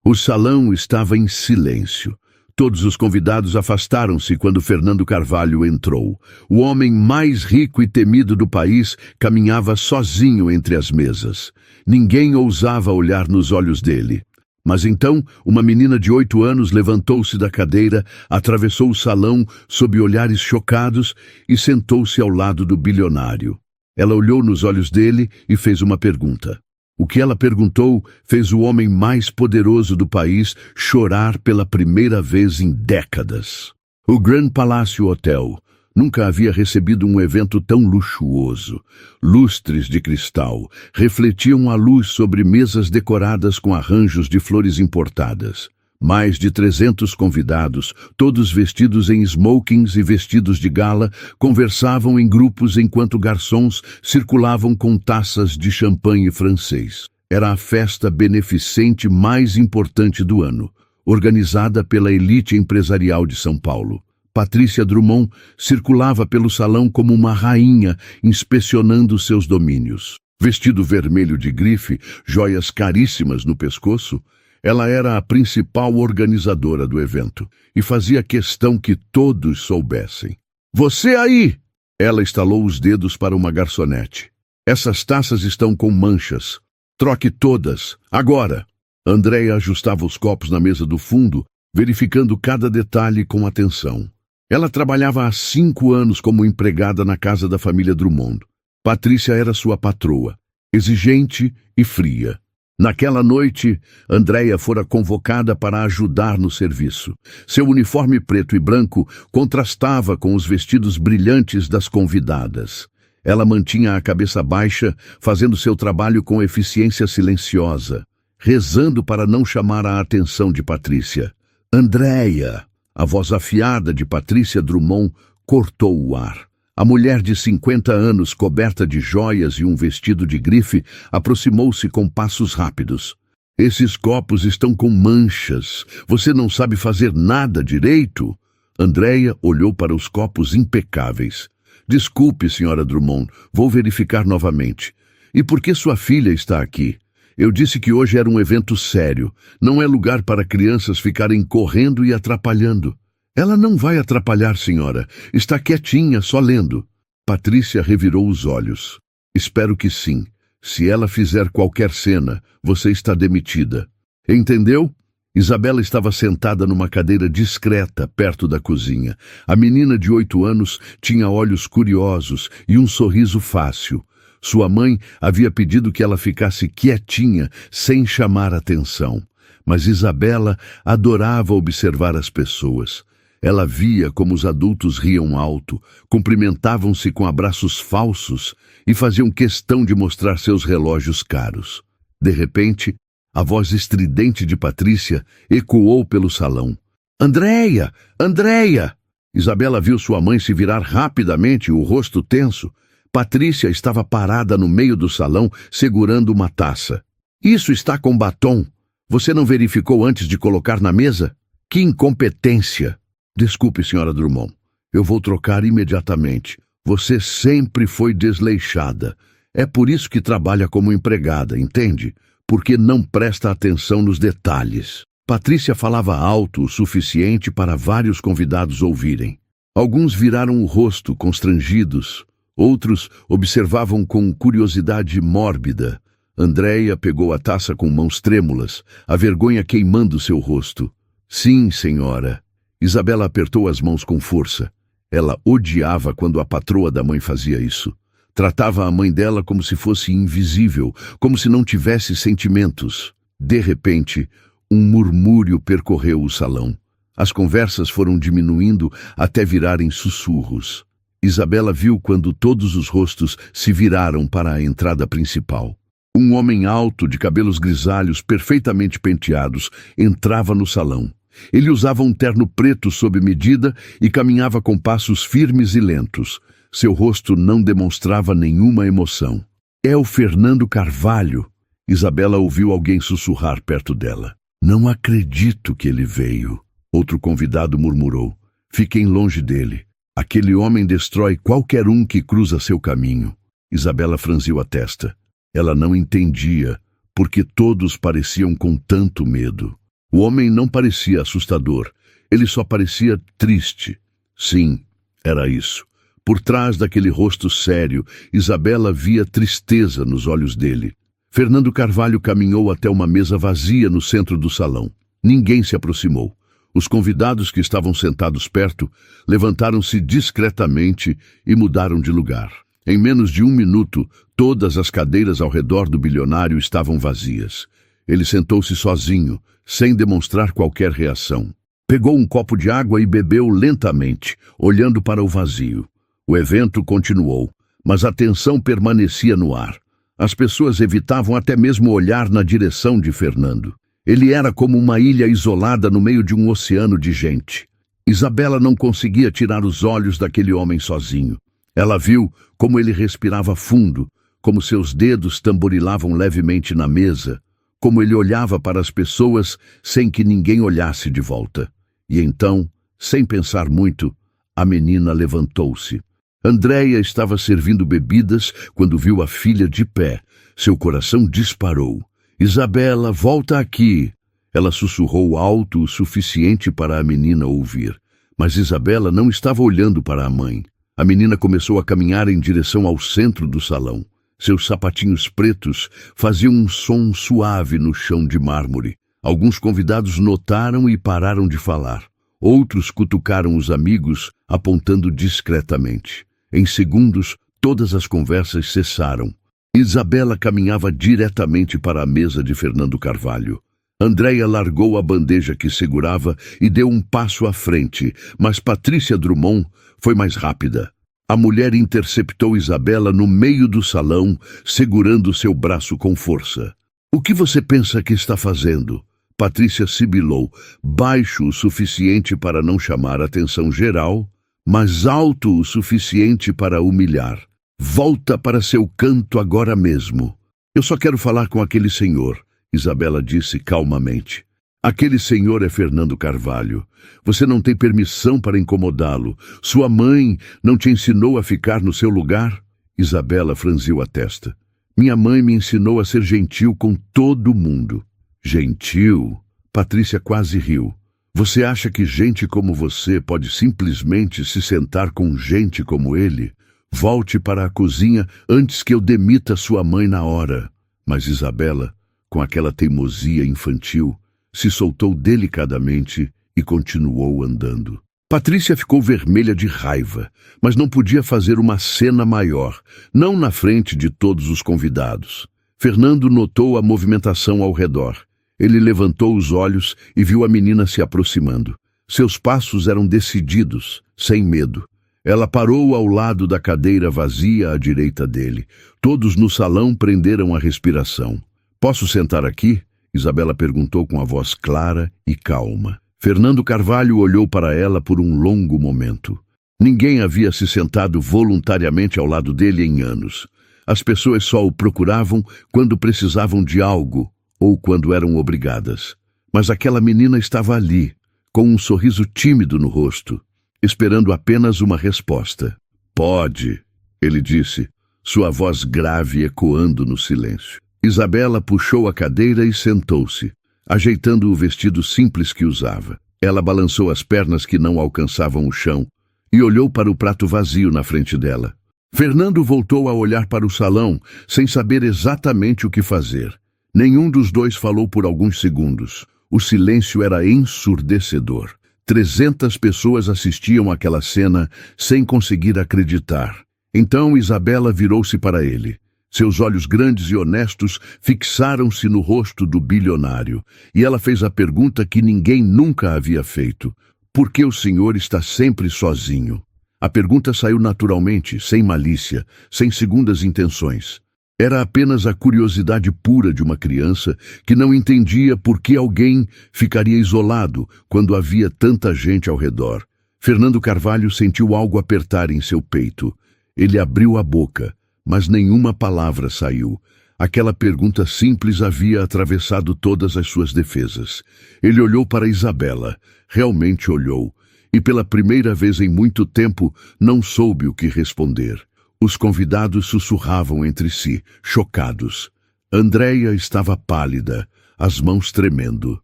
O salão estava em silêncio. Todos os convidados afastaram-se quando Fernando Carvalho entrou. O homem mais rico e temido do país caminhava sozinho entre as mesas. Ninguém ousava olhar nos olhos dele. Mas então, uma menina de 8 anos levantou-se da cadeira, atravessou o salão sob olhares chocados e sentou-se ao lado do bilionário. Ela olhou nos olhos dele e fez uma pergunta. O que ela perguntou fez o homem mais poderoso do país chorar pela primeira vez em décadas. O Grand Palace Hotel nunca havia recebido um evento tão luxuoso. Lustres de cristal refletiam a luz sobre mesas decoradas com arranjos de flores importadas. Mais de 300 convidados, todos vestidos em smokings e vestidos de gala, conversavam em grupos enquanto garçons circulavam com taças de champanhe francês. Era a festa beneficente mais importante do ano, organizada pela elite empresarial de São Paulo. Patrícia Drummond circulava pelo salão como uma rainha, inspecionando seus domínios. Vestido vermelho de grife, joias caríssimas no pescoço, ela era a principal organizadora do evento e fazia questão que todos soubessem. Você aí! Ela estalou os dedos para uma garçonete. Essas taças estão com manchas. Troque todas, agora! Andréia ajustava os copos na mesa do fundo, verificando cada detalhe com atenção. Ela trabalhava há 5 anos como empregada na casa da família Drummond. Patrícia era sua patroa, exigente e fria. Naquela noite, Andréia fora convocada para ajudar no serviço. Seu uniforme preto e branco contrastava com os vestidos brilhantes das convidadas. Ela mantinha a cabeça baixa, fazendo seu trabalho com eficiência silenciosa, rezando para não chamar a atenção de Patrícia. Andréia! A voz afiada de Patrícia Drummond cortou o ar. A mulher de 50 anos, coberta de joias e um vestido de grife, aproximou-se com passos rápidos. Esses copos estão com manchas. Você não sabe fazer nada direito? Andréia olhou para os copos impecáveis. Desculpe, senhora Drummond, vou verificar novamente. E por que sua filha está aqui? Eu disse que hoje era um evento sério. Não é lugar para crianças ficarem correndo e atrapalhando. Ela não vai atrapalhar, senhora. Está quietinha, só lendo. Patrícia revirou os olhos. Espero que sim. Se ela fizer qualquer cena, você está demitida. Entendeu? Isabela estava sentada numa cadeira discreta, perto da cozinha. A menina de 8 anos tinha olhos curiosos e um sorriso fácil. Sua mãe havia pedido que ela ficasse quietinha, sem chamar atenção. Mas Isabela adorava observar as pessoas. Ela via como os adultos riam alto, cumprimentavam-se com abraços falsos e faziam questão de mostrar seus relógios caros. De repente, a voz estridente de Patrícia ecoou pelo salão. Andréia! Andréia! Isabela viu sua mãe se virar rapidamente, o rosto tenso. Patrícia estava parada no meio do salão, segurando uma taça. Isso está com batom. Você não verificou antes de colocar na mesa? Que incompetência! Desculpe, senhora Drummond. Eu vou trocar imediatamente. Você sempre foi desleixada. É por isso que trabalha como empregada, entende? Porque não presta atenção nos detalhes. Patrícia falava alto o suficiente para vários convidados ouvirem. Alguns viraram o rosto, constrangidos. Outros observavam com curiosidade mórbida. Andréia pegou a taça com mãos trêmulas, a vergonha queimando seu rosto. Sim, senhora. Isabela apertou as mãos com força. Ela odiava quando a patroa da mãe fazia isso. Tratava a mãe dela como se fosse invisível, como se não tivesse sentimentos. De repente, um murmúrio percorreu o salão. As conversas foram diminuindo até virarem sussurros. Isabela viu quando todos os rostos se viraram para a entrada principal. Um homem alto, de cabelos grisalhos perfeitamente penteados, entrava no salão. Ele usava um terno preto sob medida e caminhava com passos firmes e lentos. Seu rosto não demonstrava nenhuma emoção. É o Fernando Carvalho. Isabela ouviu alguém sussurrar perto dela. Não acredito que ele veio. Outro convidado murmurou. Fiquem longe dele. Aquele homem destrói qualquer um que cruza seu caminho. Isabela franziu a testa. Ela não entendia, porque todos pareciam com tanto medo. O homem não parecia assustador, ele só parecia triste. Sim, era isso. Por trás daquele rosto sério, Isabela via tristeza nos olhos dele. Fernando Carvalho caminhou até uma mesa vazia no centro do salão. Ninguém se aproximou. Os convidados que estavam sentados perto levantaram-se discretamente e mudaram de lugar. Em menos de 1 minuto, todas as cadeiras ao redor do bilionário estavam vazias. Ele sentou-se sozinho, sem demonstrar qualquer reação. Pegou um copo de água e bebeu lentamente, olhando para o vazio. O evento continuou, mas a tensão permanecia no ar. As pessoas evitavam até mesmo olhar na direção de Fernando. Ele era como uma ilha isolada no meio de um oceano de gente. Isabela não conseguia tirar os olhos daquele homem sozinho. Ela viu como ele respirava fundo, como seus dedos tamborilavam levemente na mesa, como ele olhava para as pessoas sem que ninguém olhasse de volta. E então, sem pensar muito, a menina levantou-se. Andréia estava servindo bebidas quando viu a filha de pé. Seu coração disparou. Isabela, volta aqui! Ela sussurrou alto o suficiente para a menina ouvir. Mas Isabela não estava olhando para a mãe. A menina começou a caminhar em direção ao centro do salão. Seus sapatinhos pretos faziam um som suave no chão de mármore. Alguns convidados notaram e pararam de falar. Outros cutucaram os amigos, apontando discretamente. Em segundos, todas as conversas cessaram. Isabela caminhava diretamente para a mesa de Fernando Carvalho. Andréia largou a bandeja que segurava e deu um passo à frente, mas Patrícia Drummond foi mais rápida. A mulher interceptou Isabela no meio do salão, segurando seu braço com força. "O que você pensa que está fazendo?" Patrícia sibilou, baixo o suficiente para não chamar a atenção geral, mas alto o suficiente para humilhar. "Volta para seu canto agora mesmo." "Eu só quero falar com aquele senhor", Isabela disse calmamente. "Aquele senhor é Fernando Carvalho. Você não tem permissão para incomodá-lo. Sua mãe não te ensinou a ficar no seu lugar?" Isabela franziu a testa. "Minha mãe me ensinou a ser gentil com todo mundo." "Gentil?" Patrícia quase riu. "Você acha que gente como você pode simplesmente se sentar com gente como ele? Volte para a cozinha antes que eu demita sua mãe na hora." Mas Isabela, com aquela teimosia infantil, se soltou delicadamente e continuou andando. Patrícia ficou vermelha de raiva, mas não podia fazer uma cena maior, não na frente de todos os convidados. Fernando notou a movimentação ao redor. Ele levantou os olhos e viu a menina se aproximando. Seus passos eram decididos, sem medo. Ela parou ao lado da cadeira vazia à direita dele. Todos no salão prenderam a respiração. "Posso sentar aqui?" Isabela perguntou com a voz clara e calma. Fernando Carvalho olhou para ela por um longo momento. Ninguém havia se sentado voluntariamente ao lado dele em anos. As pessoas só o procuravam quando precisavam de algo ou quando eram obrigadas. Mas aquela menina estava ali, com um sorriso tímido no rosto, esperando apenas uma resposta. "Pode", ele disse, sua voz grave ecoando no silêncio. Isabela puxou a cadeira e sentou-se, ajeitando o vestido simples que usava. Ela balançou as pernas que não alcançavam o chão e olhou para o prato vazio na frente dela. Fernando voltou a olhar para o salão, sem saber exatamente o que fazer. Nenhum dos dois falou por alguns segundos. O silêncio era ensurdecedor. 300 pessoas assistiam àquela cena sem conseguir acreditar. Então Isabela virou-se para ele. Seus olhos grandes e honestos fixaram-se no rosto do bilionário, e ela fez a pergunta que ninguém nunca havia feito. "Por que o senhor está sempre sozinho?" A pergunta saiu naturalmente, sem malícia, sem segundas intenções. Era apenas a curiosidade pura de uma criança que não entendia por que alguém ficaria isolado quando havia tanta gente ao redor. Fernando Carvalho sentiu algo apertar em seu peito. Ele abriu a boca, mas nenhuma palavra saiu. Aquela pergunta simples havia atravessado todas as suas defesas. Ele olhou para Isabela, realmente olhou, e pela primeira vez em muito tempo não soube o que responder. Os convidados sussurravam entre si, chocados. Andréia estava pálida, as mãos tremendo.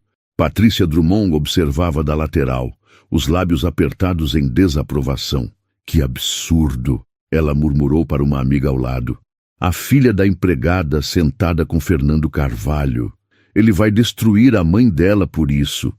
Patrícia Drummond observava da lateral, os lábios apertados em desaprovação. Que absurdo! Ela murmurou para uma amiga ao lado. A filha da empregada sentada com Fernando Carvalho. Ele vai destruir a mãe dela por isso.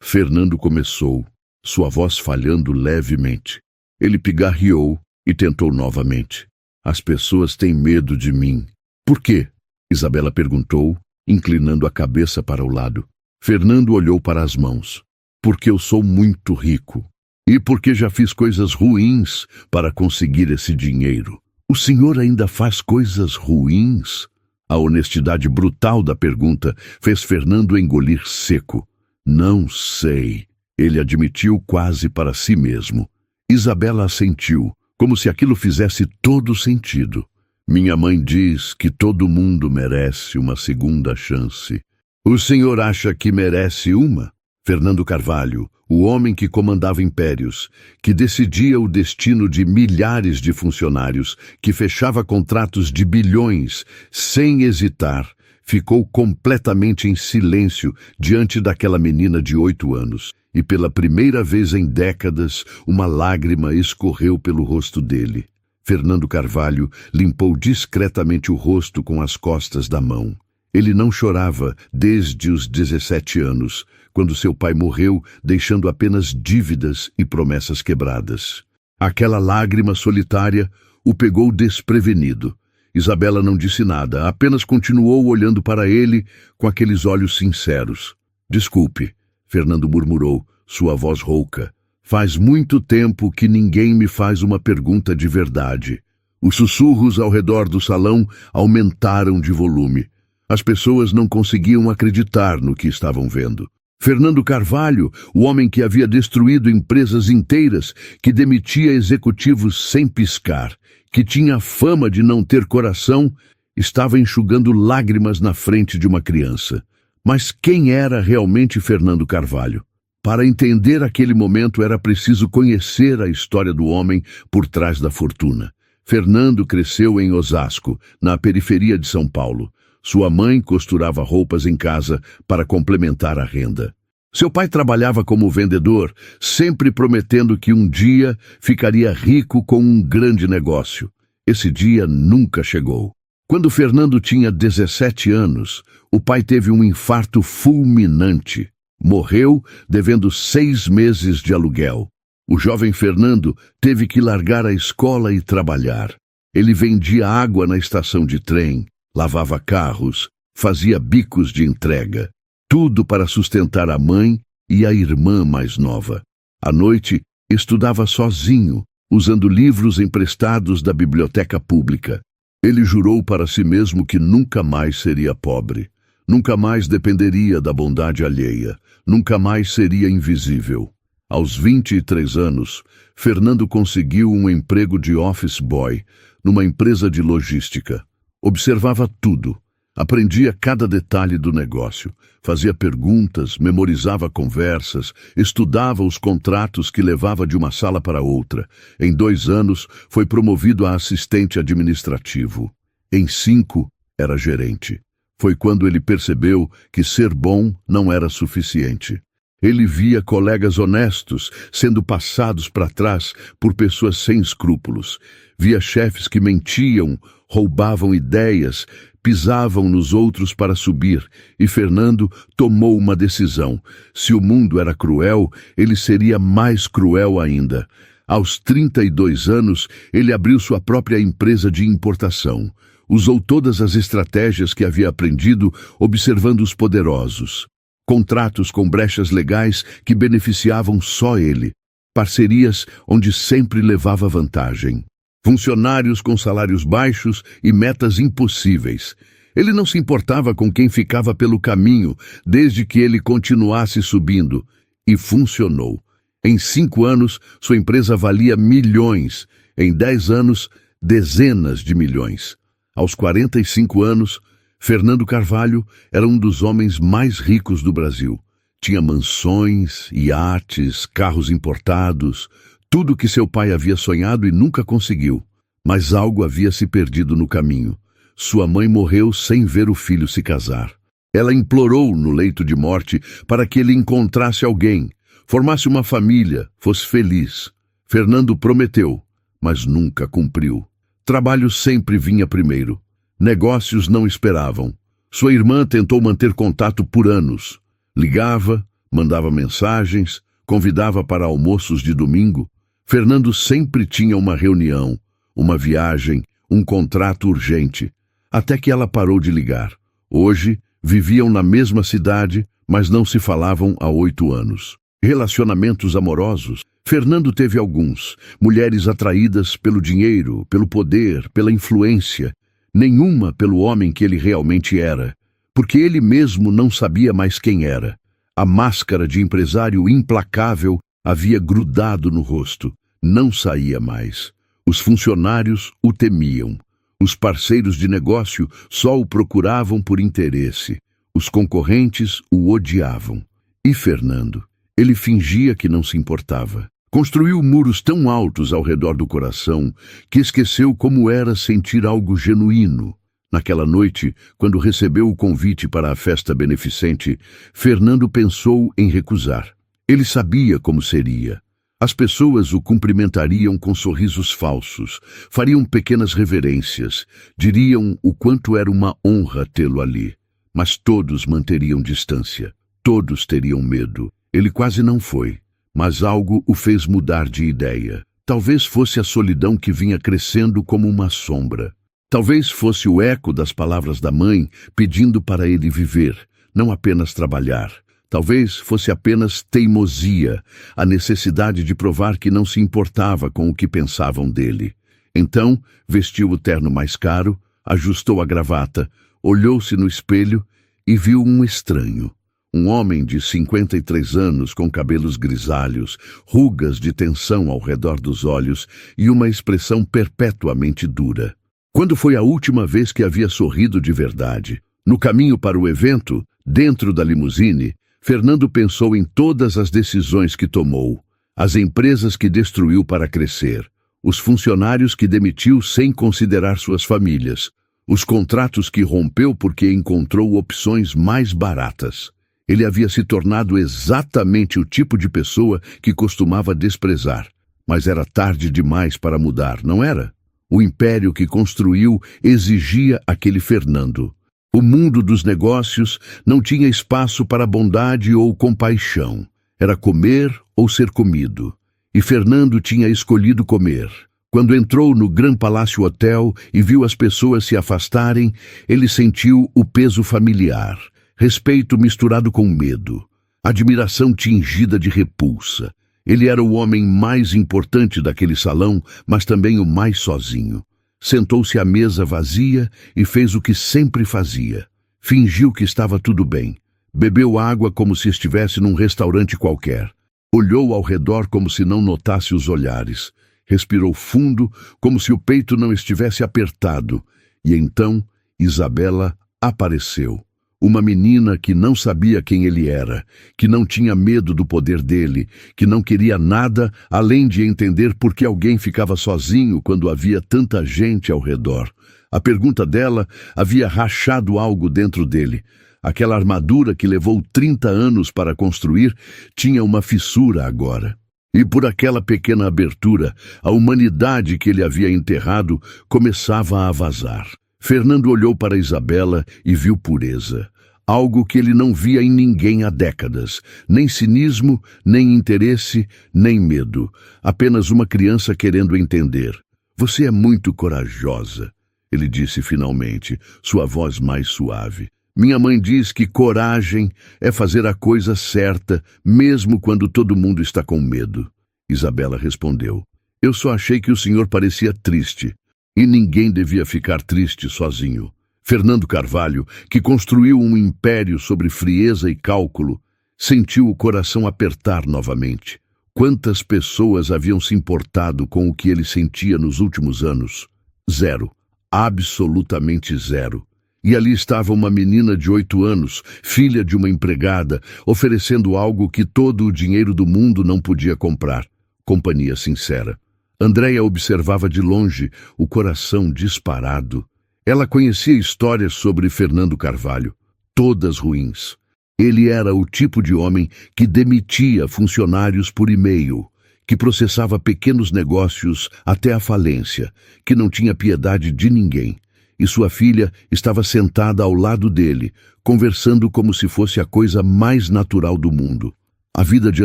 Fernando começou, sua voz falhando levemente. Ele pigarreou e tentou novamente. As pessoas têm medo de mim. Por quê? Isabela perguntou, inclinando a cabeça para o lado. Fernando olhou para as mãos. Porque eu sou muito rico. E porque já fiz coisas ruins para conseguir esse dinheiro. O senhor ainda faz coisas ruins? A honestidade brutal da pergunta fez Fernando engolir seco. Não sei. Ele admitiu quase para si mesmo. Isabela assentiu, como se aquilo fizesse todo sentido. Minha mãe diz que todo mundo merece uma segunda chance. O senhor acha que merece uma? Fernando Carvalho, o homem que comandava impérios, que decidia o destino de milhares de funcionários, que fechava contratos de bilhões, sem hesitar, ficou completamente em silêncio diante daquela menina de 8 anos. E pela primeira vez em décadas, uma lágrima escorreu pelo rosto dele. Fernando Carvalho limpou discretamente o rosto com as costas da mão. Ele não chorava desde os 17 anos, quando seu pai morreu, deixando apenas dívidas e promessas quebradas. Aquela lágrima solitária o pegou desprevenido. Isabela não disse nada, apenas continuou olhando para ele com aqueles olhos sinceros. Desculpe, Fernando murmurou, sua voz rouca. Faz muito tempo que ninguém me faz uma pergunta de verdade. Os sussurros ao redor do salão aumentaram de volume. As pessoas não conseguiam acreditar no que estavam vendo. Fernando Carvalho, o homem que havia destruído empresas inteiras, que demitia executivos sem piscar, que tinha fama de não ter coração, estava enxugando lágrimas na frente de uma criança. Mas quem era realmente Fernando Carvalho? Para entender aquele momento era preciso conhecer a história do homem por trás da fortuna. Fernando cresceu em Osasco, na periferia de São Paulo. Sua mãe costurava roupas em casa para complementar a renda. Seu pai trabalhava como vendedor, sempre prometendo que um dia ficaria rico com um grande negócio. Esse dia nunca chegou. Quando Fernando tinha 17 anos, o pai teve um infarto fulminante. Morreu devendo 6 meses de aluguel. O jovem Fernando teve que largar a escola e trabalhar. Ele vendia água na estação de trem, lavava carros, fazia bicos de entrega. Tudo para sustentar a mãe e a irmã mais nova. À noite, estudava sozinho, usando livros emprestados da biblioteca pública. Ele jurou para si mesmo que nunca mais seria pobre. Nunca mais dependeria da bondade alheia. Nunca mais seria invisível. Aos 23 anos, Fernando conseguiu um emprego de office boy numa empresa de logística. Observava tudo. Aprendia cada detalhe do negócio. Fazia perguntas, memorizava conversas, estudava os contratos que levava de uma sala para outra. Em 2 anos, foi promovido a assistente administrativo. Em 5, era gerente. Foi quando ele percebeu que ser bom não era suficiente. Ele via colegas honestos sendo passados para trás por pessoas sem escrúpulos. Via chefes que mentiam, roubavam ideias, pisavam nos outros para subir, e Fernando tomou uma decisão. Se o mundo era cruel, ele seria mais cruel ainda. Aos 32 anos, ele abriu sua própria empresa de importação. Usou todas as estratégias que havia aprendido observando os poderosos. Contratos com brechas legais que beneficiavam só ele. Parcerias onde sempre levava vantagem. Funcionários com salários baixos e metas impossíveis. Ele não se importava com quem ficava pelo caminho, desde que ele continuasse subindo. E funcionou. Em 5 anos, sua empresa valia milhões. Em 10 anos, dezenas de milhões. Aos 45 anos, Fernando Carvalho era um dos homens mais ricos do Brasil. Tinha mansões, iates, carros importados, tudo que seu pai havia sonhado e nunca conseguiu. Mas algo havia se perdido no caminho. Sua mãe morreu sem ver o filho se casar. Ela implorou no leito de morte para que ele encontrasse alguém, formasse uma família, fosse feliz. Fernando prometeu, mas nunca cumpriu. Trabalho sempre vinha primeiro. Negócios não esperavam. Sua irmã tentou manter contato por anos. Ligava, mandava mensagens, convidava para almoços de domingo. Fernando sempre tinha uma reunião, uma viagem, um contrato urgente, até que ela parou de ligar. Hoje, viviam na mesma cidade, mas não se falavam há 8 anos. Relacionamentos amorosos. Fernando teve alguns. Mulheres atraídas pelo dinheiro, pelo poder, pela influência. Nenhuma pelo homem que ele realmente era, porque ele mesmo não sabia mais quem era. A máscara de empresário implacável havia grudado no rosto. Não saía mais. Os funcionários o temiam. Os parceiros de negócio só o procuravam por interesse. Os concorrentes o odiavam. E Fernando? Ele fingia que não se importava. Construiu muros tão altos ao redor do coração que esqueceu como era sentir algo genuíno. Naquela noite, quando recebeu o convite para a festa beneficente, Fernando pensou em recusar. Ele sabia como seria. As pessoas o cumprimentariam com sorrisos falsos, fariam pequenas reverências, diriam o quanto era uma honra tê-lo ali. Mas todos manteriam distância. Todos teriam medo. Ele quase não foi. Mas algo o fez mudar de ideia. Talvez fosse a solidão que vinha crescendo como uma sombra. Talvez fosse o eco das palavras da mãe pedindo para ele viver, não apenas trabalhar. Talvez fosse apenas teimosia, a necessidade de provar que não se importava com o que pensavam dele. Então, vestiu o terno mais caro, ajustou a gravata, olhou-se no espelho e viu um estranho. Um homem de 53 anos com cabelos grisalhos, rugas de tensão ao redor dos olhos e uma expressão perpetuamente dura. Quando foi a última vez que havia sorrido de verdade? No caminho para o evento, dentro da limusine, Fernando pensou em todas as decisões que tomou, as empresas que destruiu para crescer, os funcionários que demitiu sem considerar suas famílias, os contratos que rompeu porque encontrou opções mais baratas. Ele havia se tornado exatamente o tipo de pessoa que costumava desprezar. Mas era tarde demais para mudar, não era? O império que construiu exigia aquele Fernando. O mundo dos negócios não tinha espaço para bondade ou compaixão. Era comer ou ser comido. E Fernando tinha escolhido comer. Quando entrou no Grand Palácio Hotel e viu as pessoas se afastarem, ele sentiu o peso familiar. Respeito misturado com medo, admiração tingida de repulsa. Ele era o homem mais importante daquele salão, mas também o mais sozinho. Sentou-se à mesa vazia e fez o que sempre fazia. Fingiu que estava tudo bem. Bebeu água como se estivesse num restaurante qualquer. Olhou ao redor como se não notasse os olhares. Respirou fundo, como se o peito não estivesse apertado. E então Isabela apareceu. Uma menina que não sabia quem ele era, que não tinha medo do poder dele, que não queria nada além de entender por que alguém ficava sozinho quando havia tanta gente ao redor. A pergunta dela havia rachado algo dentro dele. Aquela armadura que levou 30 anos para construir tinha uma fissura agora. E por aquela pequena abertura, a humanidade que ele havia enterrado começava a vazar. Fernando olhou para Isabela e viu pureza. Algo que ele não via em ninguém há décadas. Nem cinismo, nem interesse, nem medo. Apenas uma criança querendo entender. Você é muito corajosa, ele disse finalmente, sua voz mais suave. Minha mãe diz que coragem é fazer a coisa certa, mesmo quando todo mundo está com medo. Isabela respondeu. Eu só achei que o senhor parecia triste. E ninguém devia ficar triste sozinho. Fernando Carvalho, que construiu um império sobre frieza e cálculo, sentiu o coração apertar novamente. Quantas pessoas haviam se importado com o que ele sentia nos últimos anos? 0. Absolutamente 0. E ali estava uma menina de 8 anos, filha de uma empregada, oferecendo algo que todo o dinheiro do mundo não podia comprar. Companhia sincera. Andréia observava de longe, o coração disparado. Ela conhecia histórias sobre Fernando Carvalho. todas ruins. Ele era o tipo de homem que demitia funcionários por e-mail, que processava pequenos negócios até a falência, que não tinha piedade de ninguém. E sua filha estava sentada ao lado dele, conversando como se fosse a coisa mais natural do mundo. A vida de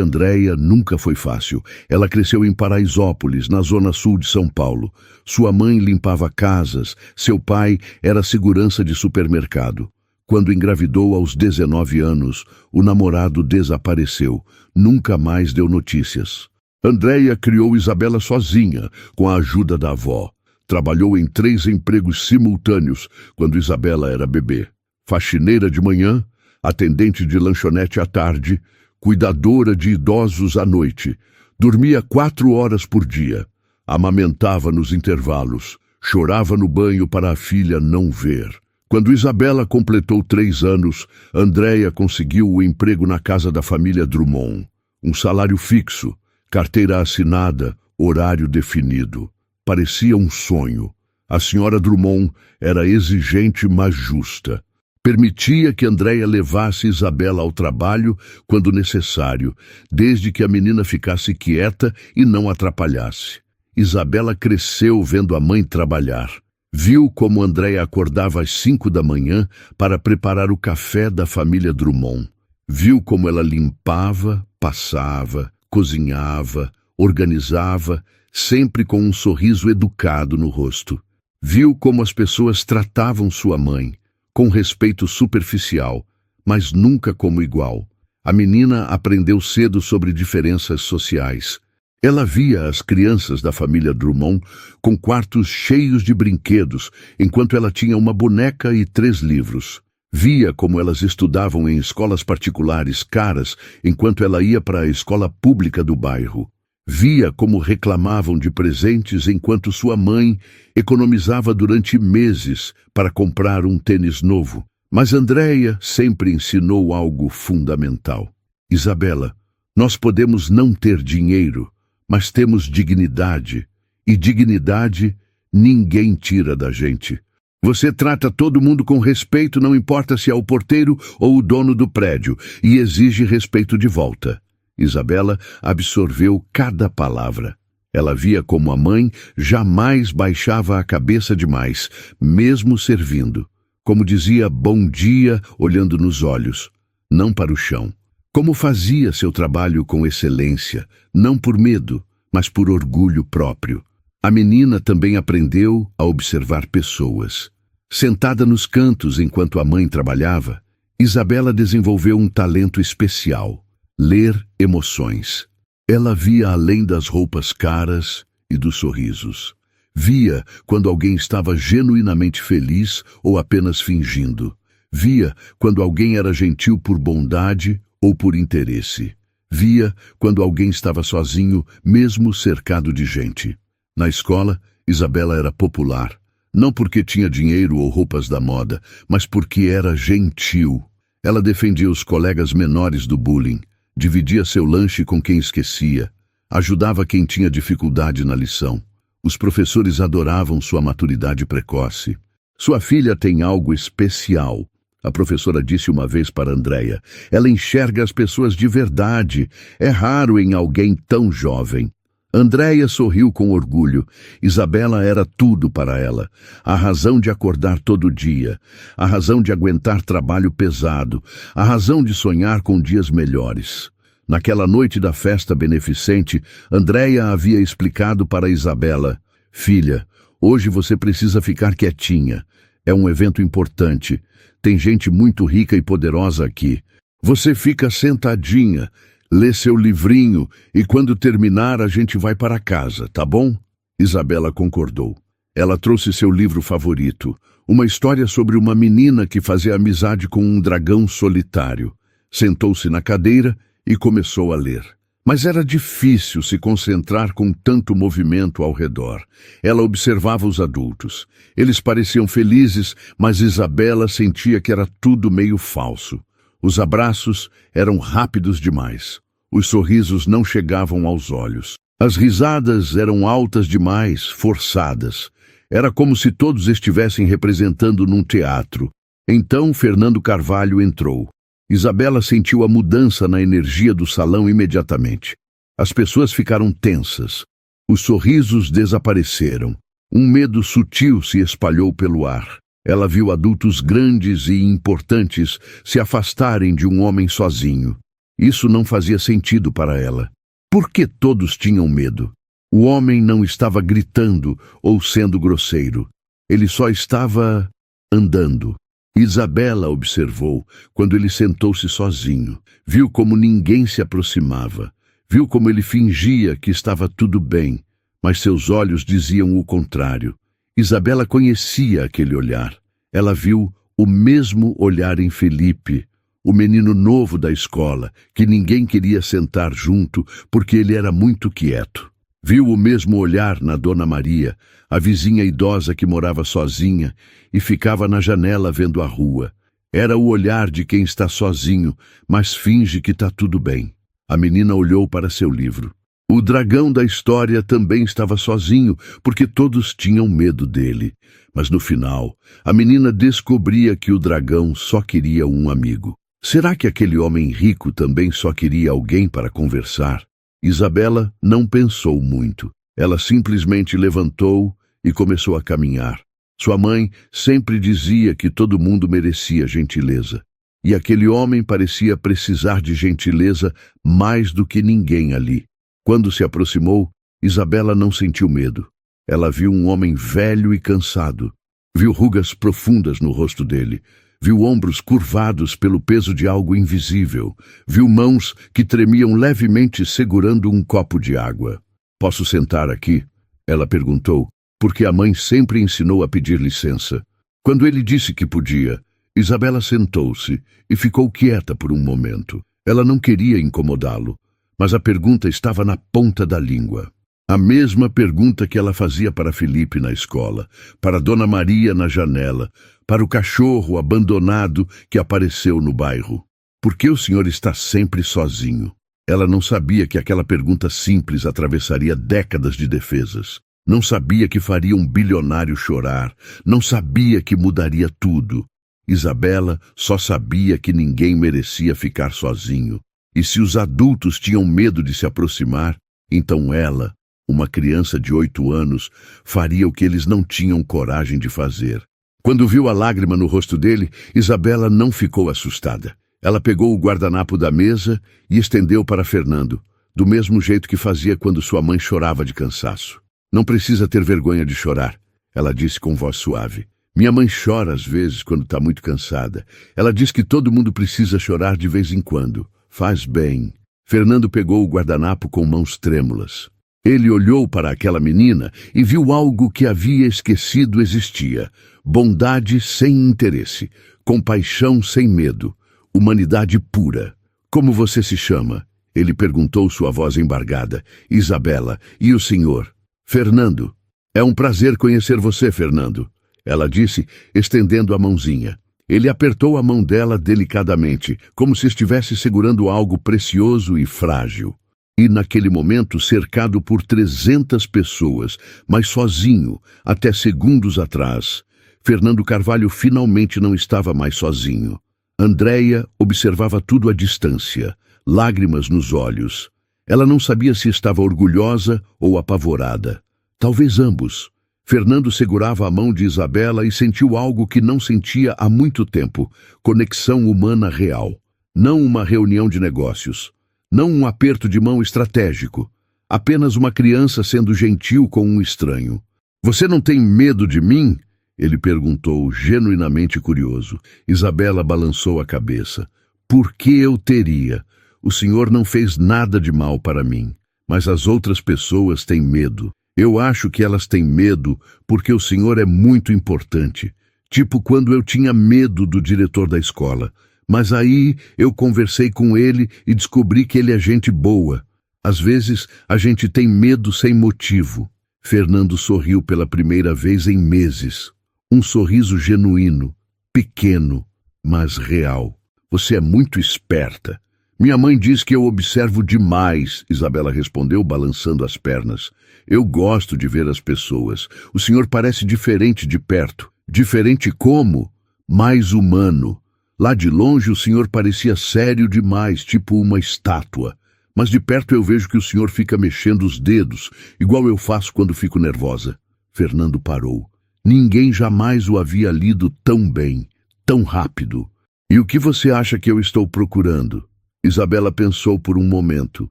Andréia nunca foi fácil. Ela cresceu em Paraisópolis, na zona sul de São Paulo. Sua mãe limpava casas, seu pai era segurança de supermercado. Quando engravidou aos 19 anos, o namorado desapareceu. Nunca mais deu notícias. Andréia criou Isabela sozinha, com a ajuda da avó. Trabalhou em 3 empregos simultâneos quando Isabela era bebê. Faxineira de manhã, atendente de lanchonete à tarde, cuidadora de idosos à noite. Dormia 4 horas por dia. Amamentava nos intervalos. Chorava no banho para a filha não ver. Quando Isabela completou 3 anos, Andréia conseguiu o emprego na casa da família Drummond. Um salário fixo, carteira assinada, horário definido. Parecia um sonho. A senhora Drummond era exigente, mas justa. Permitia que Andréia levasse Isabela ao trabalho quando necessário, desde que a menina ficasse quieta e não atrapalhasse. Isabela cresceu vendo a mãe trabalhar. Viu como Andréia acordava às 5 da manhã para preparar o café da família Drummond. Viu como ela limpava, passava, cozinhava, organizava, sempre com um sorriso educado no rosto. Viu como as pessoas tratavam sua mãe, com respeito superficial, mas nunca como igual. A menina aprendeu cedo sobre diferenças sociais. Ela via as crianças da família Drummond com quartos cheios de brinquedos, enquanto ela tinha uma boneca e 3 livros. Via como elas estudavam em escolas particulares caras, enquanto ela ia para a escola pública do bairro. Via como reclamavam de presentes enquanto sua mãe economizava durante meses para comprar um tênis novo. Mas Andréia sempre ensinou algo fundamental. Isabela, nós podemos não ter dinheiro, mas temos dignidade, e dignidade ninguém tira da gente. Você trata todo mundo com respeito, não importa se é o porteiro ou o dono do prédio, e exige respeito de volta. Isabela absorveu cada palavra. Ela via como a mãe jamais baixava a cabeça demais, mesmo servindo. Como dizia bom dia olhando nos olhos, não para o chão. Como fazia seu trabalho com excelência, não por medo, mas por orgulho próprio. A menina também aprendeu a observar pessoas. Sentada nos cantos enquanto a mãe trabalhava, Isabela desenvolveu um talento especial: ler emoções. Ela via além das roupas caras e dos sorrisos. Via quando alguém estava genuinamente feliz ou apenas fingindo. Via quando alguém era gentil por bondade ou por interesse. Via quando alguém estava sozinho, mesmo cercado de gente. Na escola, Isabela era popular, não porque tinha dinheiro ou roupas da moda, mas porque era gentil. Ela defendia os colegas menores do bullying, dividia seu lanche com quem esquecia, ajudava quem tinha dificuldade na lição. Os professores adoravam sua maturidade precoce. Sua filha tem algo especial, a professora disse uma vez para Andréia. Ela enxerga as pessoas de verdade. É raro em alguém tão jovem. Andréia sorriu com orgulho. Isabela era tudo para ela. A razão de acordar todo dia, a razão de aguentar trabalho pesado, a razão de sonhar com dias melhores. Naquela noite da festa beneficente, Andréia havia explicado para Isabela: filha, hoje você precisa ficar quietinha. É um evento importante. Tem gente muito rica e poderosa aqui. Você fica sentadinha, lê seu livrinho e quando terminar a gente vai para casa, tá bom? Isabela concordou. Ela trouxe seu livro favorito, uma história sobre uma menina que fazia amizade com um dragão solitário. Sentou-se na cadeira e começou a ler. Mas era difícil se concentrar com tanto movimento ao redor. Ela observava os adultos. Eles pareciam felizes, mas Isabela sentia que era tudo meio falso. Os abraços eram rápidos demais. Os sorrisos não chegavam aos olhos. As risadas eram altas demais, forçadas. Era como se todos estivessem representando num teatro. Então Fernando Carvalho entrou. Isabela sentiu a mudança na energia do salão imediatamente. As pessoas ficaram tensas. Os sorrisos desapareceram. Um medo sutil se espalhou pelo ar. Ela viu adultos grandes e importantes se afastarem de um homem sozinho. Isso não fazia sentido para ela. Por que todos tinham medo? O homem não estava gritando ou sendo grosseiro. Ele só estava andando. Isabela observou quando ele sentou-se sozinho. Viu como ninguém se aproximava. Viu como ele fingia que estava tudo bem, mas seus olhos diziam o contrário. Isabela conhecia aquele olhar. Ela viu o mesmo olhar em Felipe, o menino novo da escola, que ninguém queria sentar junto porque ele era muito quieto. Viu o mesmo olhar na Dona Maria, a vizinha idosa que morava sozinha e ficava na janela vendo a rua. Era o olhar de quem está sozinho, mas finge que está tudo bem. A menina olhou para seu livro. O dragão da história também estava sozinho, porque todos tinham medo dele. Mas no final, a menina descobria que o dragão só queria um amigo. Será que aquele homem rico também só queria alguém para conversar? Isabela não pensou muito. Ela simplesmente levantou e começou a caminhar. Sua mãe sempre dizia que todo mundo merecia gentileza. E aquele homem parecia precisar de gentileza mais do que ninguém ali. Quando se aproximou, Isabela não sentiu medo. Ela viu um homem velho e cansado. Viu rugas profundas no rosto dele. Viu ombros curvados pelo peso de algo invisível. Viu mãos que tremiam levemente segurando um copo de água. "Posso sentar aqui?" ela perguntou, porque a mãe sempre ensinou a pedir licença. Quando ele disse que podia, Isabela sentou-se e ficou quieta por um momento. Ela não queria incomodá-lo, mas a pergunta estava na ponta da língua. A mesma pergunta que ela fazia para Felipe na escola, para Dona Maria na janela, para o cachorro abandonado que apareceu no bairro. "Por que o senhor está sempre sozinho?" Ela não sabia que aquela pergunta simples atravessaria décadas de defesas. Não sabia que faria um bilionário chorar. Não sabia que mudaria tudo. Isabela só sabia que ninguém merecia ficar sozinho. E se os adultos tinham medo de se aproximar, então ela, uma criança de 8 anos, faria o que eles não tinham coragem de fazer. Quando viu a lágrima no rosto dele, Isabela não ficou assustada. Ela pegou o guardanapo da mesa e estendeu para Fernando, do mesmo jeito que fazia quando sua mãe chorava de cansaço. "Não precisa ter vergonha de chorar", ela disse com voz suave. "Minha mãe chora às vezes quando está muito cansada. Ela diz que todo mundo precisa chorar de vez em quando. Faz bem." Fernando pegou o guardanapo com mãos trêmulas. Ele olhou para aquela menina e viu algo que havia esquecido existia. Bondade sem interesse, compaixão sem medo, humanidade pura. "Como você se chama?" ele perguntou, sua voz embargada. "Isabela. E o senhor?" "Fernando." "É um prazer conhecer você, Fernando," ela disse, estendendo a mãozinha. Ele apertou a mão dela delicadamente, como se estivesse segurando algo precioso e frágil. E naquele momento, cercado por 300 pessoas, mas sozinho, até segundos atrás, Fernando Carvalho finalmente não estava mais sozinho. Andréia observava tudo à distância, lágrimas nos olhos. Ela não sabia se estava orgulhosa ou apavorada. Talvez ambos. Fernando segurava a mão de Isabela e sentiu algo que não sentia há muito tempo: conexão humana real. Não uma reunião de negócios. Não um aperto de mão estratégico. Apenas uma criança sendo gentil com um estranho. "Você não tem medo de mim?" ele perguntou, genuinamente curioso. Isabela balançou a cabeça. "Por que eu teria? O senhor não fez nada de mal para mim. Mas as outras pessoas têm medo. Eu acho que elas têm medo porque o senhor é muito importante. Tipo quando eu tinha medo do diretor da escola. Mas aí eu conversei com ele e descobri que ele é gente boa. Às vezes a gente tem medo sem motivo." Fernando sorriu pela primeira vez em meses. Um sorriso genuíno, pequeno, mas real. "Você é muito esperta." "Minha mãe diz que eu observo demais," Isabela respondeu, balançando as pernas. "Eu gosto de ver as pessoas. O senhor parece diferente de perto." "Diferente como?" mais humano. Lá de longe o senhor parecia sério demais, tipo uma estátua. Mas de perto eu vejo que o senhor fica mexendo os dedos, igual eu faço quando fico nervosa. Fernando parou. Ninguém jamais o havia lido tão bem, tão rápido. E o que você acha que eu estou procurando? Isabela pensou por um momento,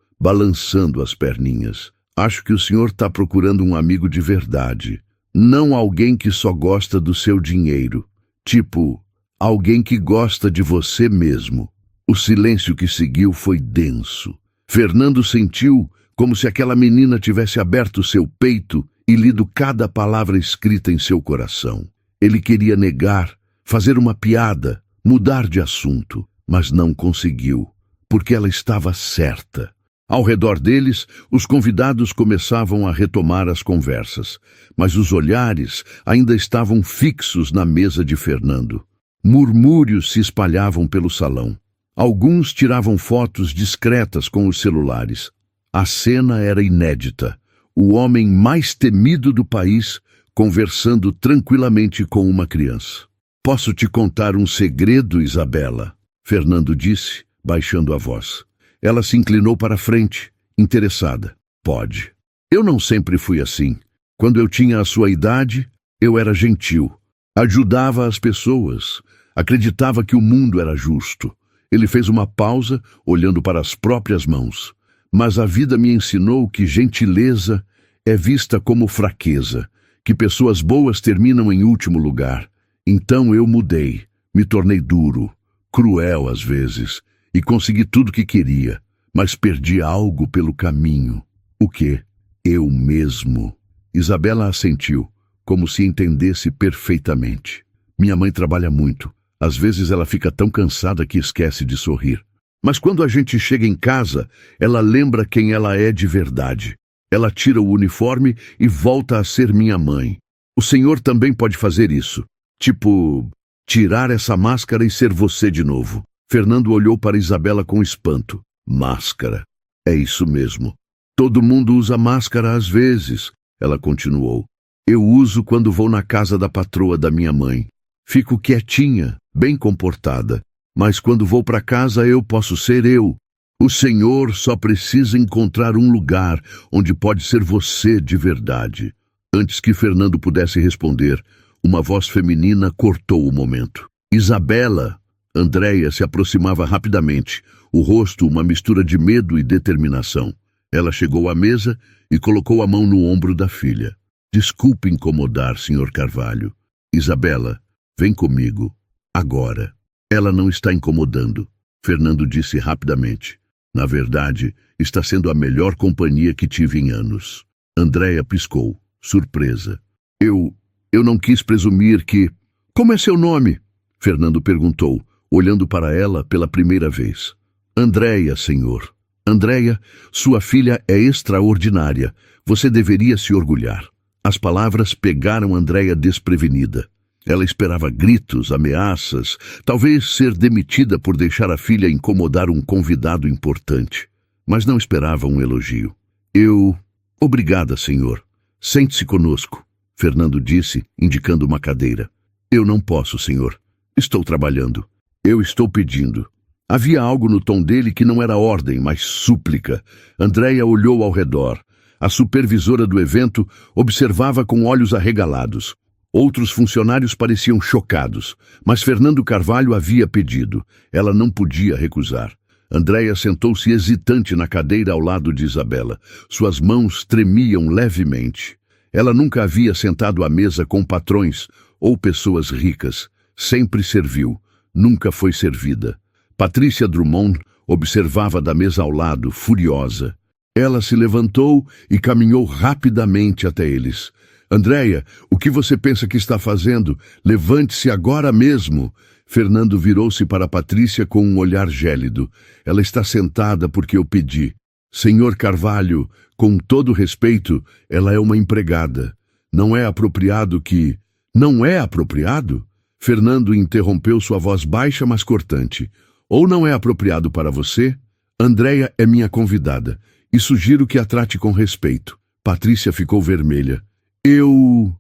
balançando as perninhas. Acho que o senhor está procurando um amigo de verdade. Não alguém que só gosta do seu dinheiro. Tipo, alguém que gosta de você mesmo. O silêncio que seguiu foi denso. Fernando sentiu como se aquela menina tivesse aberto seu peito e lido cada palavra escrita em seu coração. Ele queria negar, fazer uma piada, mudar de assunto, mas não conseguiu, porque ela estava certa. Ao redor deles, os convidados começavam a retomar as conversas, mas os olhares ainda estavam fixos na mesa de Fernando. Murmúrios se espalhavam pelo salão. Alguns tiravam fotos discretas com os celulares. A cena era inédita. O homem mais temido do país conversando tranquilamente com uma criança. Posso te contar um segredo, Isabela? Fernando disse, baixando a voz. Ela se inclinou para a frente, interessada. Pode. Eu não sempre fui assim. Quando eu tinha a sua idade, eu era gentil. Ajudava as pessoas. Acreditava que o mundo era justo. Ele fez uma pausa, olhando para as próprias mãos. Mas a vida me ensinou que gentileza é vista como fraqueza, que pessoas boas terminam em último lugar. Então eu mudei, me tornei duro, cruel às vezes, e consegui tudo que queria, mas perdi algo pelo caminho. O quê? Eu mesmo. Isabela assentiu, como se entendesse perfeitamente. Minha mãe trabalha muito. Às vezes ela fica tão cansada que esquece de sorrir. Mas quando a gente chega em casa, ela lembra quem ela é de verdade. Ela tira o uniforme e volta a ser minha mãe. O senhor também pode fazer isso. Tipo, tirar essa máscara e ser você de novo. Fernando olhou para Isabela com espanto. Máscara. É isso mesmo. Todo mundo usa máscara às vezes, ela continuou. Eu uso quando vou na casa da patroa da minha mãe. Fico quietinha, bem comportada. Mas quando vou para casa eu posso ser eu. O senhor só precisa encontrar um lugar onde pode ser você de verdade. Antes que Fernando pudesse responder, uma voz feminina cortou o momento. Isabela! Andréia se aproximava rapidamente, o rosto uma mistura de medo e determinação. Ela chegou à mesa e colocou a mão no ombro da filha. Desculpe incomodar, Sr. Carvalho. Isabela, vem comigo. Agora. Ela não está incomodando, Fernando disse rapidamente. Na verdade, está sendo a melhor companhia que tive em anos. Andréia piscou, surpresa. Eu não quis presumir que... Como é seu nome? Fernando perguntou, olhando para ela pela primeira vez. Andréia, senhor. Andréia, sua filha é extraordinária. Você deveria se orgulhar. As palavras pegaram Andréia desprevenida. Ela esperava gritos, ameaças, talvez ser demitida por deixar a filha incomodar um convidado importante. Mas não esperava um elogio. Obrigada, senhor. Sente-se conosco, Fernando disse, indicando uma cadeira. Eu não posso, senhor. Estou trabalhando. Eu estou pedindo. Havia algo no tom dele que não era ordem, mas súplica. Andréia olhou ao redor. A supervisora do evento observava com olhos arregalados. Outros funcionários pareciam chocados, mas Fernando Carvalho havia pedido. Ela não podia recusar. Andréia sentou-se hesitante na cadeira ao lado de Isabela. Suas mãos tremiam levemente. Ela nunca havia sentado à mesa com patrões ou pessoas ricas. Sempre serviu, nunca foi servida. Patrícia Drummond observava da mesa ao lado, furiosa. Ela se levantou e caminhou rapidamente até eles. Andréia, o que você pensa que está fazendo? Levante-se agora mesmo. Fernando virou-se para Patrícia com um olhar gélido. Ela está sentada porque eu pedi. Senhor Carvalho, com todo respeito, ela é uma empregada. Não é apropriado que... Não é apropriado? Fernando interrompeu sua voz baixa, mas cortante. Ou não é apropriado para você? Andréia é minha convidada, e sugiro que a trate com respeito. Patrícia ficou vermelha. Eu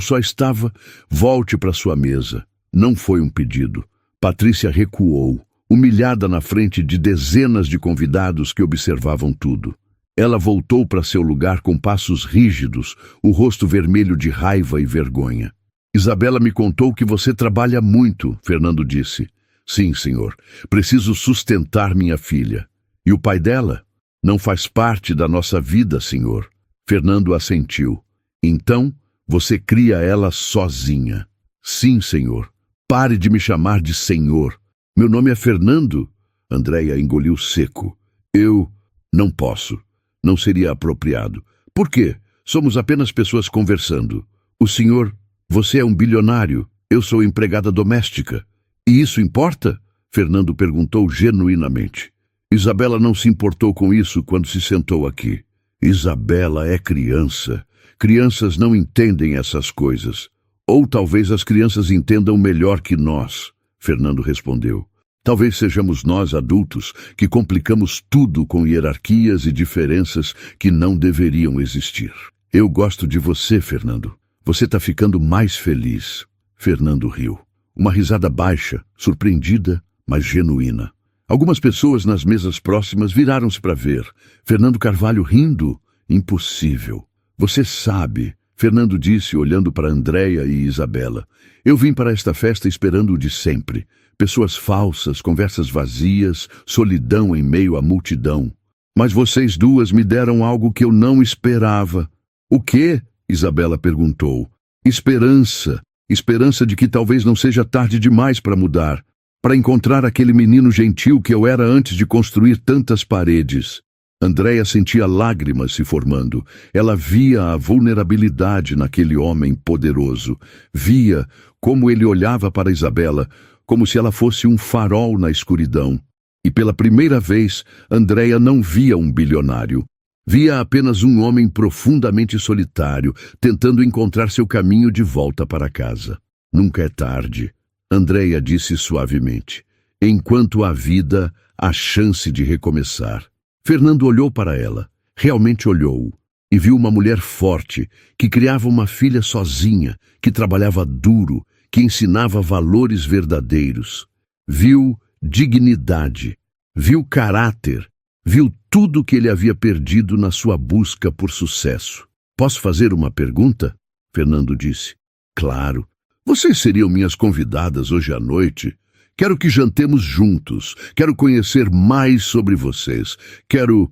só estava... Volte para sua mesa. Não foi um pedido. Patrícia recuou, humilhada na frente de dezenas de convidados que observavam tudo. Ela voltou para seu lugar com passos rígidos, o rosto vermelho de raiva e vergonha. Isabela me contou que você trabalha muito, Fernando disse. Sim, senhor. Preciso sustentar minha filha. E o pai dela? Não faz parte da nossa vida, senhor. Fernando assentiu. Então, você cria ela sozinha. Sim, senhor. Pare de me chamar de senhor. Meu nome é Fernando. Andréia engoliu seco. Eu não posso. Não seria apropriado. Por quê? Somos apenas pessoas conversando. O senhor, você é um bilionário. Eu sou empregada doméstica. E isso importa? Fernando perguntou genuinamente. Isabela não se importou com isso quando se sentou aqui. Isabela é criança. Crianças não entendem essas coisas. Ou talvez as crianças entendam melhor que nós, Fernando respondeu. Talvez sejamos nós, adultos, que complicamos tudo com hierarquias e diferenças que não deveriam existir. Eu gosto de você, Fernando. Você está ficando mais feliz. Fernando riu. Uma risada baixa, surpreendida, mas genuína. Algumas pessoas nas mesas próximas viraram-se para ver. Fernando Carvalho rindo. Impossível. Você sabe, Fernando disse olhando para Andréia e Isabela. Eu vim para esta festa esperando o de sempre. Pessoas falsas, conversas vazias, solidão em meio à multidão. Mas vocês duas me deram algo que eu não esperava. O quê? Isabela perguntou. Esperança. Esperança de que talvez não seja tarde demais para mudar. Para encontrar aquele menino gentil que eu era antes de construir tantas paredes. Andréia sentia lágrimas se formando. Ela via a vulnerabilidade naquele homem poderoso. Via como ele olhava para Isabela, como se ela fosse um farol na escuridão. E pela primeira vez, Andréia não via um bilionário. Via apenas um homem profundamente solitário, tentando encontrar seu caminho de volta para casa. Nunca é tarde, Andréia disse suavemente. Enquanto há vida, há chance de recomeçar. Fernando olhou para ela, realmente olhou, e viu uma mulher forte, que criava uma filha sozinha, que trabalhava duro, que ensinava valores verdadeiros. Viu dignidade, viu caráter, viu tudo que ele havia perdido na sua busca por sucesso. Posso fazer uma pergunta? Fernando disse. Claro. Vocês seriam minhas convidadas hoje à noite? Quero que jantemos juntos. Quero conhecer mais sobre vocês. Quero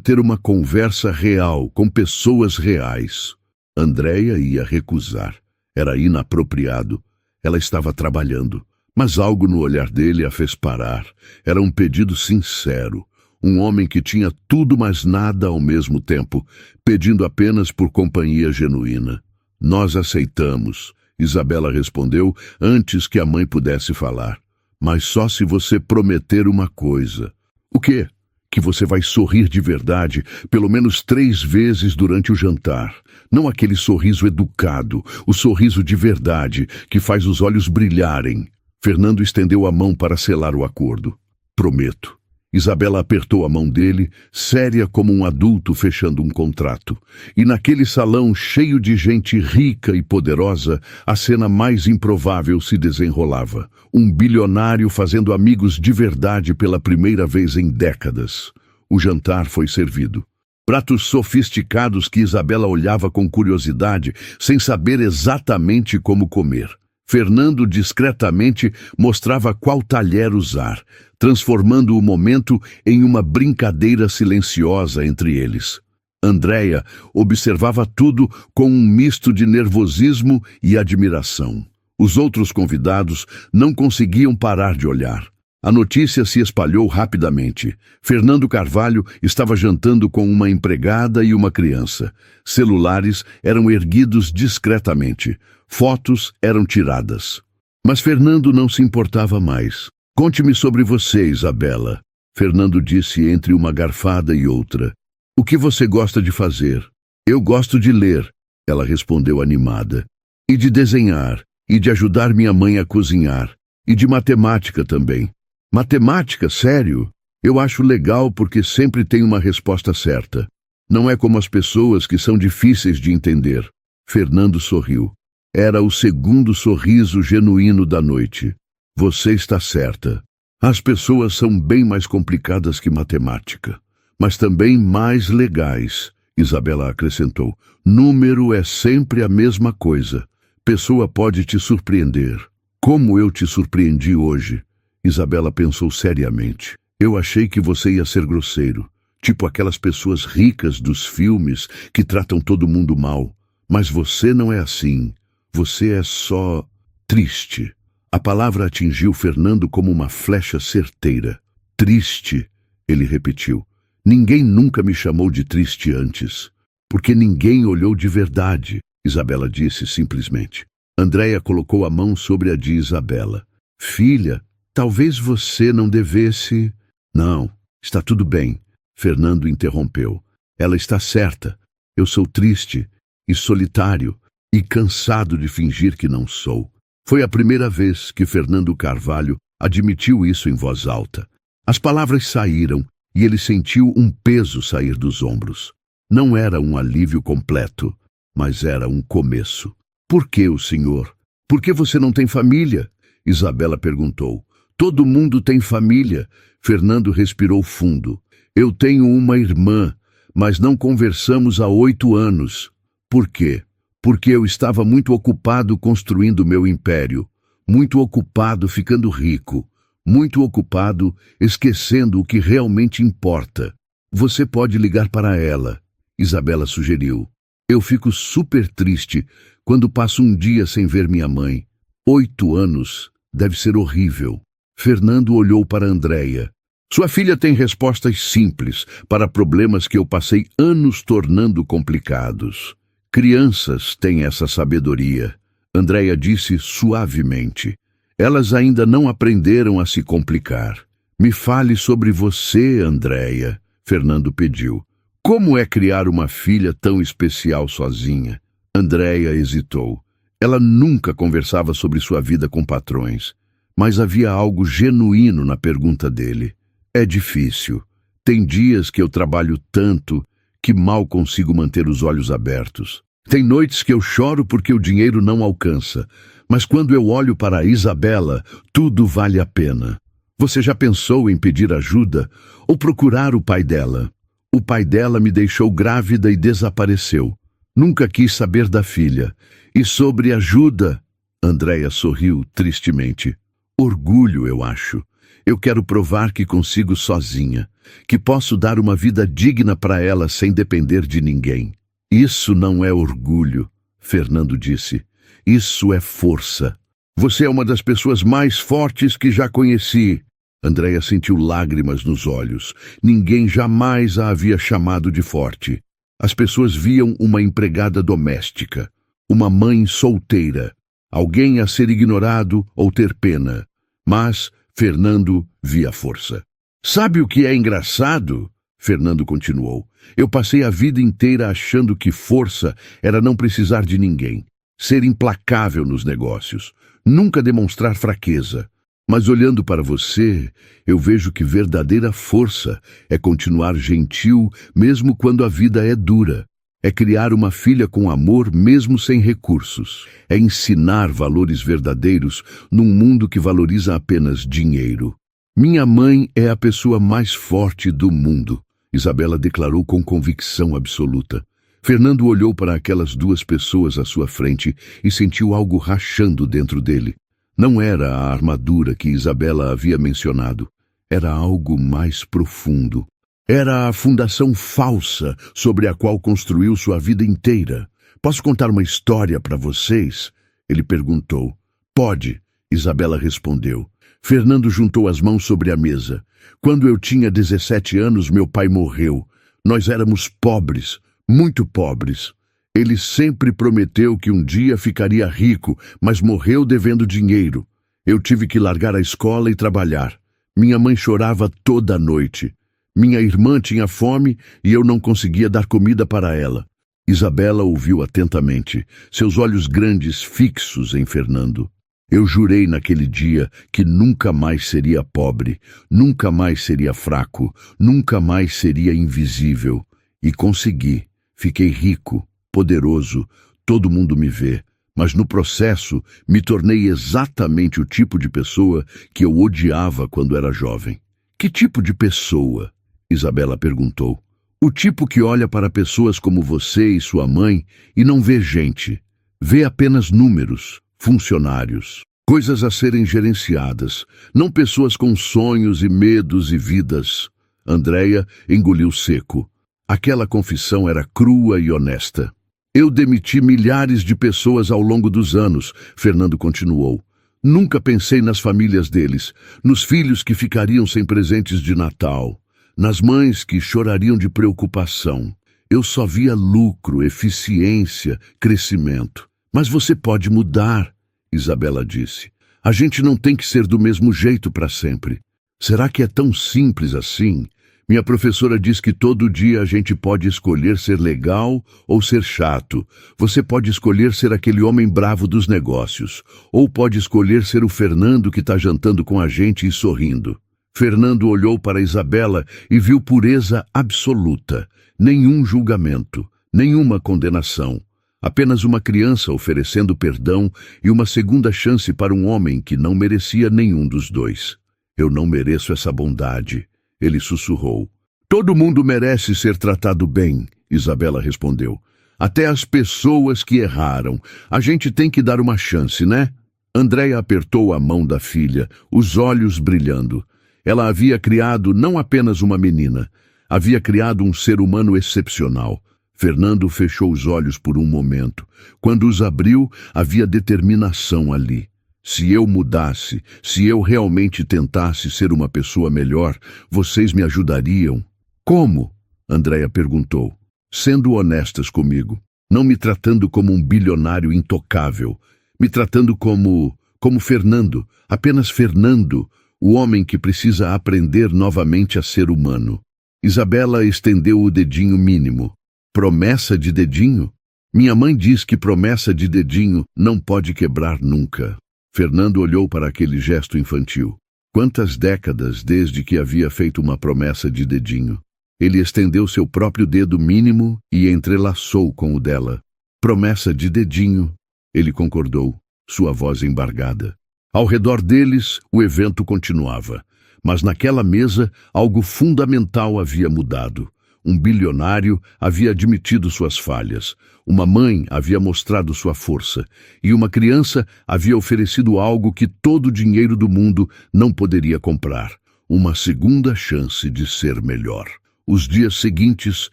ter uma conversa real, com pessoas reais. Andréia ia recusar. Era inapropriado. Ela estava trabalhando. Mas algo no olhar dele a fez parar. Era um pedido sincero. Um homem que tinha tudo, mas nada ao mesmo tempo, pedindo apenas por companhia genuína. Nós aceitamos, Isabela respondeu antes que a mãe pudesse falar. Mas só se você prometer uma coisa. O quê? Que você vai sorrir de verdade, pelo menos 3 vezes durante o jantar. Não aquele sorriso educado, o sorriso de verdade, que faz os olhos brilharem. Fernando estendeu a mão para selar o acordo. Prometo. Isabela apertou a mão dele, séria como um adulto fechando um contrato. E naquele salão cheio de gente rica e poderosa, a cena mais improvável se desenrolava. Um bilionário fazendo amigos de verdade pela primeira vez em décadas. O jantar foi servido. Pratos sofisticados que Isabela olhava com curiosidade, sem saber exatamente como comer. Fernando discretamente mostrava qual talher usar, transformando o momento em uma brincadeira silenciosa entre eles. Andréia observava tudo com um misto de nervosismo e admiração. Os outros convidados não conseguiam parar de olhar. A notícia se espalhou rapidamente. Fernando Carvalho estava jantando com uma empregada e uma criança. Celulares eram erguidos discretamente. Fotos eram tiradas. Mas Fernando não se importava mais. Conte-me sobre você, Isabela. Fernando disse entre uma garfada e outra. O que você gosta de fazer? Eu gosto de ler, ela respondeu animada. E de desenhar, e de ajudar minha mãe a cozinhar. E de matemática também. Matemática, sério? Eu acho legal porque sempre tem uma resposta certa. Não é como as pessoas que são difíceis de entender. Fernando sorriu. Era o segundo sorriso genuíno da noite. Você está certa. As pessoas são bem mais complicadas que matemática, mas também mais legais, Isabela acrescentou. Número é sempre a mesma coisa. Pessoa pode te surpreender. Como eu te surpreendi hoje? Isabela pensou seriamente. Eu achei que você ia ser grosseiro, tipo aquelas pessoas ricas dos filmes que tratam todo mundo mal. Mas você não é assim. Você é só triste. A palavra atingiu Fernando como uma flecha certeira. Triste, ele repetiu. Ninguém nunca me chamou de triste antes, porque ninguém olhou de verdade, Isabela disse simplesmente. Andréia colocou a mão sobre a de Isabela. Filha, talvez você não devesse... Não, está tudo bem, Fernando interrompeu. Ela está certa. Eu sou triste e solitário e cansado de fingir que não sou. Foi a primeira vez que Fernando Carvalho admitiu isso em voz alta. As palavras saíram e ele sentiu um peso sair dos ombros. Não era um alívio completo, mas era um começo. Por que o senhor? Por que você não tem família? Isabela perguntou. Todo mundo tem família. Fernando respirou fundo. Eu tenho uma irmã, mas não conversamos há 8 anos. Por quê? Porque eu estava muito ocupado construindo meu império, muito ocupado ficando rico, muito ocupado esquecendo o que realmente importa. Você pode ligar para ela, Isabela sugeriu. Eu fico super triste quando passo um dia sem ver minha mãe. 8 anos deve ser horrível. Fernando olhou para Andréia. Sua filha tem respostas simples para problemas que eu passei anos tornando complicados. Crianças têm essa sabedoria, Andréia disse suavemente. Elas ainda não aprenderam a se complicar. Me fale sobre você, Andréia, Fernando pediu. Como é criar uma filha tão especial sozinha? Andréia hesitou. Ela nunca conversava sobre sua vida com patrões, mas havia algo genuíno na pergunta dele. É difícil. Tem dias que eu trabalho tanto que mal consigo manter os olhos abertos. Tem noites que eu choro porque o dinheiro não alcança, mas quando eu olho para a Isabela, tudo vale a pena. Você já pensou em pedir ajuda ou procurar o pai dela? O pai dela me deixou grávida e desapareceu. Nunca quis saber da filha. E sobre ajuda? Andréia sorriu tristemente. Orgulho, eu acho. Eu quero provar que consigo sozinha, que posso dar uma vida digna para ela sem depender de ninguém. Isso não é orgulho, Fernando disse. Isso é força. Você é uma das pessoas mais fortes que já conheci. Andréia sentiu lágrimas nos olhos. Ninguém jamais a havia chamado de forte. As pessoas viam uma empregada doméstica, uma mãe solteira, alguém a ser ignorado ou ter pena. Mas Fernando via força. Sabe o que é engraçado? Fernando continuou. Eu passei a vida inteira achando que força era não precisar de ninguém, ser implacável nos negócios, nunca demonstrar fraqueza. Mas olhando para você, eu vejo que verdadeira força é continuar gentil mesmo quando a vida é dura. É criar uma filha com amor mesmo sem recursos. É ensinar valores verdadeiros num mundo que valoriza apenas dinheiro. Minha mãe é a pessoa mais forte do mundo, Isabela declarou com convicção absoluta. Fernando olhou para aquelas duas pessoas à sua frente e sentiu algo rachando dentro dele. Não era a armadura que Isabela havia mencionado. Era algo mais profundo. Era a fundação falsa sobre a qual construiu sua vida inteira. Posso contar uma história para vocês? Ele perguntou. Pode, Isabela respondeu. Fernando juntou as mãos sobre a mesa. Quando eu tinha 17 anos, meu pai morreu. Nós éramos pobres, muito pobres. Ele sempre prometeu que um dia ficaria rico, mas morreu devendo dinheiro. Eu tive que largar a escola e trabalhar. Minha mãe chorava toda a noite. Minha irmã tinha fome e eu não conseguia dar comida para ela. Isabela ouviu atentamente, seus olhos grandes fixos em Fernando. Eu jurei naquele dia que nunca mais seria pobre, nunca mais seria fraco, nunca mais seria invisível. E consegui. Fiquei rico, poderoso, todo mundo me vê, Mas no processo me tornei exatamente o tipo de pessoa que eu odiava quando era jovem. Que tipo de pessoa? Isabela perguntou. O tipo que olha para pessoas como você e sua mãe e não vê gente. Vê apenas números, funcionários, coisas a serem gerenciadas, não pessoas com sonhos e medos e vidas. Andréia engoliu seco. Aquela confissão era crua e honesta. Eu demiti milhares de pessoas ao longo dos anos, Fernando continuou. Nunca pensei nas famílias deles, nos filhos que ficariam sem presentes de Natal, nas mães que chorariam de preocupação. Eu só via lucro, eficiência, crescimento. Mas você pode mudar, Isabela disse. A gente não tem que ser do mesmo jeito para sempre. Será que é tão simples assim? Minha professora diz que todo dia a gente pode escolher ser legal ou ser chato. Você pode escolher ser aquele homem bravo dos negócios. Ou pode escolher ser o Fernando que está jantando com a gente e sorrindo. Fernando olhou para Isabela e viu pureza absoluta. Nenhum julgamento, nenhuma condenação. Apenas uma criança oferecendo perdão e uma segunda chance para um homem que não merecia nenhum dos dois. Eu não mereço essa bondade. Ele sussurrou. Todo mundo merece ser tratado bem, Isabela respondeu. Até as pessoas que erraram. A gente tem que dar uma chance, né? Andréia apertou a mão da filha, os olhos brilhando. Ela havia criado não apenas uma menina, havia criado um ser humano excepcional. Fernando fechou os olhos por um momento. Quando os abriu, havia determinação ali. Se eu mudasse, se eu realmente tentasse ser uma pessoa melhor, vocês me ajudariam? Como? Andréia perguntou. Sendo honestas comigo, não me tratando como um bilionário intocável, me tratando como Fernando, apenas Fernando, o homem que precisa aprender novamente a ser humano. Isabela estendeu o dedinho mínimo. Promessa de dedinho? Minha mãe diz que promessa de dedinho não pode quebrar nunca. Fernando olhou para aquele gesto infantil. Quantas décadas desde que havia feito uma promessa de dedinho? Ele estendeu seu próprio dedo mínimo e entrelaçou com o dela. Promessa de dedinho, ele concordou, sua voz embargada. Ao redor deles, o evento continuava. Mas naquela mesa, algo fundamental havia mudado. Um bilionário havia admitido suas falhas. Uma mãe havia mostrado sua força. E uma criança havia oferecido algo que todo o dinheiro do mundo não poderia comprar. Uma segunda chance de ser melhor. Os dias seguintes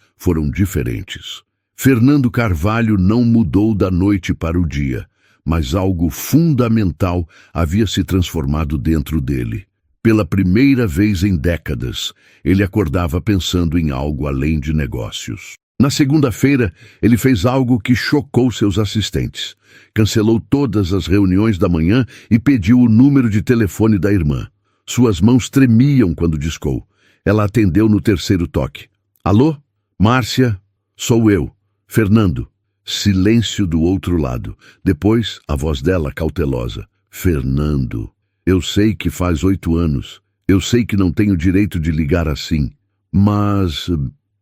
foram diferentes. Fernando Carvalho não mudou da noite para o dia, mas algo fundamental havia se transformado dentro dele. Pela primeira vez em décadas, ele acordava pensando em algo além de negócios. Na segunda-feira, ele fez algo que chocou seus assistentes. Cancelou todas as reuniões da manhã e pediu o número de telefone da irmã. Suas mãos tremiam quando discou. Ela atendeu no terceiro toque. Alô? Márcia? Sou eu. Fernando. Silêncio do outro lado. Depois, a voz dela cautelosa. Fernando. Eu sei que faz 8 anos. Eu sei que não tenho direito de ligar assim. Mas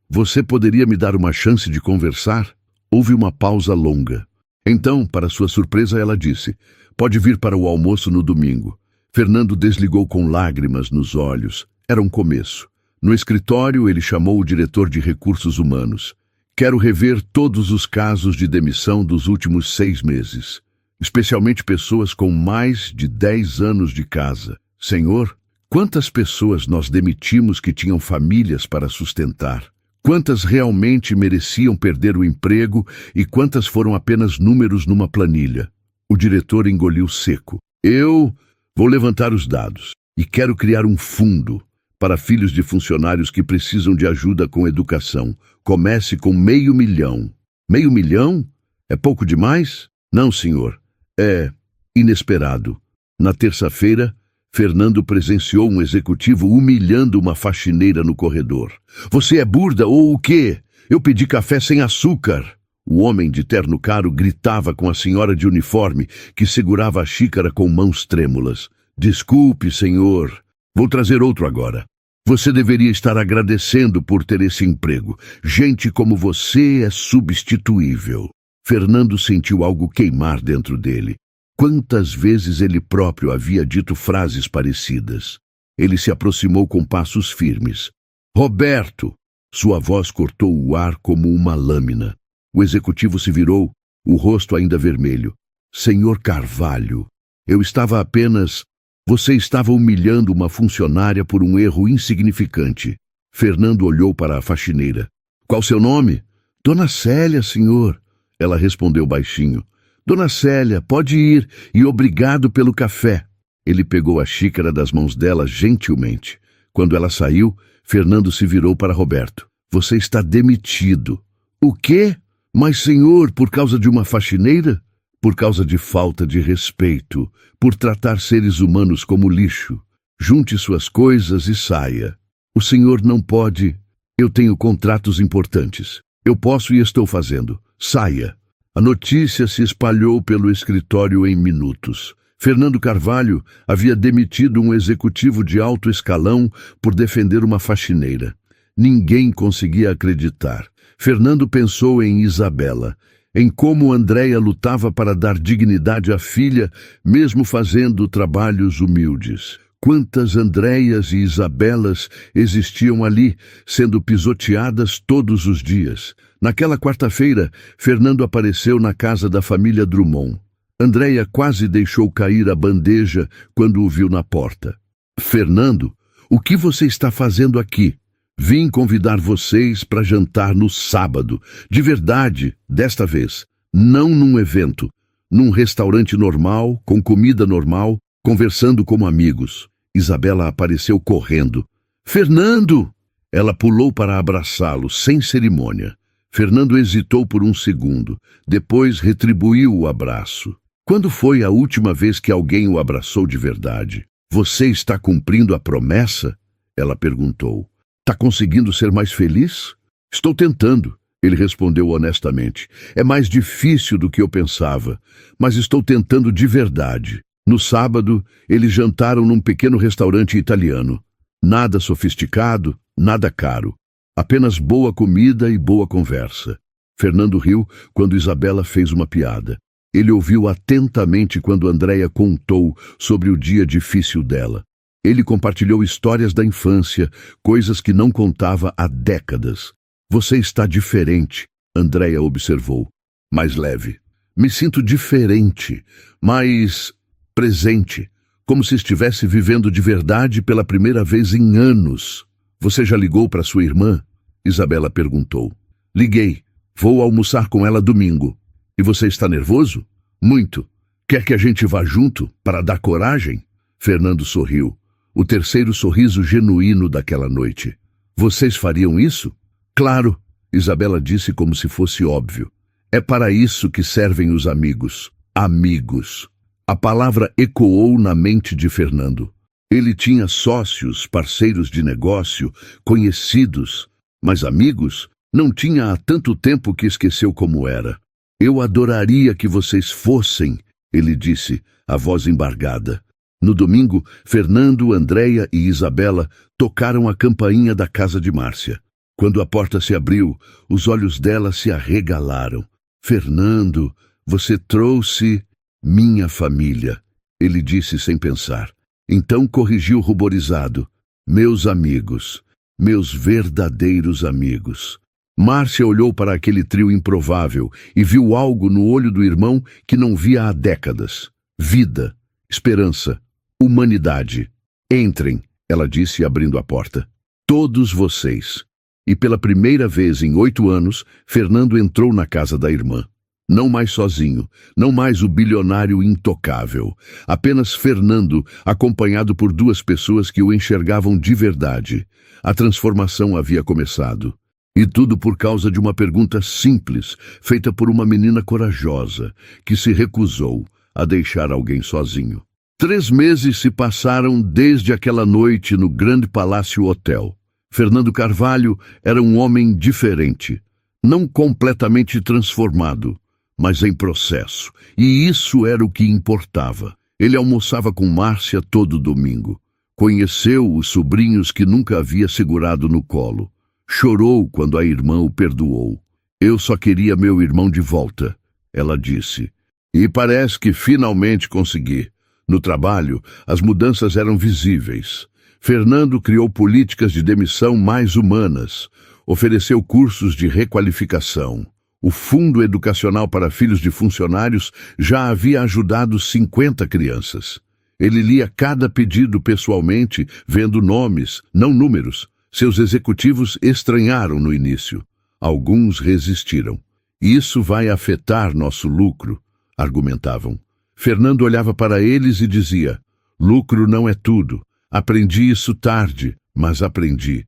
você poderia me dar uma chance de conversar? Houve uma pausa longa. Então, para sua surpresa, ela disse, pode vir para o almoço no domingo. Fernando desligou com lágrimas nos olhos. Era um começo. No escritório, ele chamou o diretor de recursos humanos. Quero rever todos os casos de demissão dos últimos 6 meses. Especialmente pessoas com mais de 10 anos de casa. Senhor, quantas pessoas nós demitimos que tinham famílias para sustentar? Quantas realmente mereciam perder o emprego e quantas foram apenas números numa planilha? O diretor engoliu seco. Eu vou levantar os dados e quero criar um fundo para filhos de funcionários que precisam de ajuda com educação. Comece com 500 mil. 500 mil? É pouco demais? Não, senhor. É inesperado. Na terça-feira, Fernando presenciou um executivo humilhando uma faxineira no corredor. Você é burda ou o quê? Eu pedi café sem açúcar. O homem de terno caro gritava com a senhora de uniforme, que segurava a xícara com mãos trêmulas. Desculpe, senhor. Vou trazer outro agora. Você deveria estar agradecendo por ter esse emprego. Gente como você é substituível. Fernando sentiu algo queimar dentro dele. Quantas vezes ele próprio havia dito frases parecidas. Ele se aproximou com passos firmes. Roberto! Sua voz cortou o ar como uma lâmina. O executivo se virou, o rosto ainda vermelho. Senhor Carvalho, eu estava apenas... Você estava humilhando uma funcionária por um erro insignificante. Fernando olhou para a faxineira. Qual seu nome? Dona Célia, senhor. Ela respondeu baixinho. Dona Célia, pode ir e obrigado pelo café. Ele pegou a xícara das mãos dela gentilmente. Quando ela saiu, Fernando se virou para Roberto. Você está demitido. O quê? Mas, senhor, por causa de uma faxineira? Por causa de falta de respeito, por tratar seres humanos como lixo. Junte suas coisas e saia. O senhor não pode. Eu tenho contratos importantes. Eu posso e estou fazendo. Saia. A notícia se espalhou pelo escritório em minutos. Fernando Carvalho havia demitido um executivo de alto escalão por defender uma faxineira. Ninguém conseguia acreditar. Fernando pensou em Isabela, em como Andréia lutava para dar dignidade à filha, mesmo fazendo trabalhos humildes. Quantas Andréias e Isabelas existiam ali, sendo pisoteadas todos os dias. Naquela quarta-feira, Fernando apareceu na casa da família Drummond. Andréia quase deixou cair a bandeja quando o viu na porta. Fernando, o que você está fazendo aqui? Vim convidar vocês para jantar no sábado. De verdade, desta vez. Não num evento. Num restaurante normal, com comida normal, conversando como amigos. Isabela apareceu correndo. Fernando! Ela pulou para abraçá-lo, sem cerimônia. Fernando hesitou por um segundo. Depois retribuiu o abraço. Quando foi a última vez que alguém o abraçou de verdade? Você está cumprindo a promessa? Ela perguntou. Está conseguindo ser mais feliz? Estou tentando, ele respondeu honestamente. É mais difícil do que eu pensava, mas estou tentando de verdade. No sábado, eles jantaram num pequeno restaurante italiano. Nada sofisticado, nada caro. Apenas boa comida e boa conversa. Fernando riu quando Isabela fez uma piada. Ele ouviu atentamente quando Andréia contou sobre o dia difícil dela. Ele compartilhou histórias da infância, coisas que não contava há décadas. Você está diferente, Andréia observou. Mais leve. Me sinto diferente, mais presente, como se estivesse vivendo de verdade pela primeira vez em anos. Você já ligou para sua irmã? Isabela perguntou. Liguei. Vou almoçar com ela domingo. E você está nervoso? Muito. Quer que a gente vá junto para dar coragem? Fernando sorriu. O terceiro sorriso genuíno daquela noite. Vocês fariam isso? Claro, Isabela disse como se fosse óbvio. É para isso que servem os amigos. Amigos. A palavra ecoou na mente de Fernando. Ele tinha sócios, parceiros de negócio, conhecidos, mas amigos não tinha há tanto tempo que esqueceu como era. Eu adoraria que vocês fossem, ele disse, a voz embargada. No domingo, Fernando, Andréia e Isabela tocaram a campainha da casa de Márcia. Quando a porta se abriu, os olhos dela se arregalaram. Fernando, você trouxe minha família, ele disse sem pensar. Então corrigiu ruborizado. Meus amigos, meus verdadeiros amigos. Márcia olhou para aquele trio improvável e viu algo no olho do irmão que não via há décadas. Vida, esperança, humanidade. Entrem, ela disse abrindo a porta. Todos vocês. E pela primeira vez em 8 anos, Fernando entrou na casa da irmã. Não mais sozinho, não mais o bilionário intocável. Apenas Fernando, acompanhado por 2 pessoas que o enxergavam de verdade. A transformação havia começado. E tudo por causa de uma pergunta simples, feita por uma menina corajosa, que se recusou a deixar alguém sozinho. 3 meses se passaram desde aquela noite no Grande Palácio Hotel. Fernando Carvalho era um homem diferente, não completamente transformado, mas em processo. E isso era o que importava. Ele almoçava com Márcia todo domingo. Conheceu os sobrinhos que nunca havia segurado no colo. Chorou quando a irmã o perdoou. Eu só queria meu irmão de volta, ela disse. E parece que finalmente consegui. No trabalho, as mudanças eram visíveis. Fernando criou políticas de demissão mais humanas, ofereceu cursos de requalificação. O Fundo Educacional para Filhos de Funcionários já havia ajudado 50 crianças. Ele lia cada pedido pessoalmente, vendo nomes, não números. Seus executivos estranharam no início. Alguns resistiram. Isso vai afetar nosso lucro, argumentavam. Fernando olhava para eles e dizia: lucro não é tudo. Aprendi isso tarde, mas aprendi.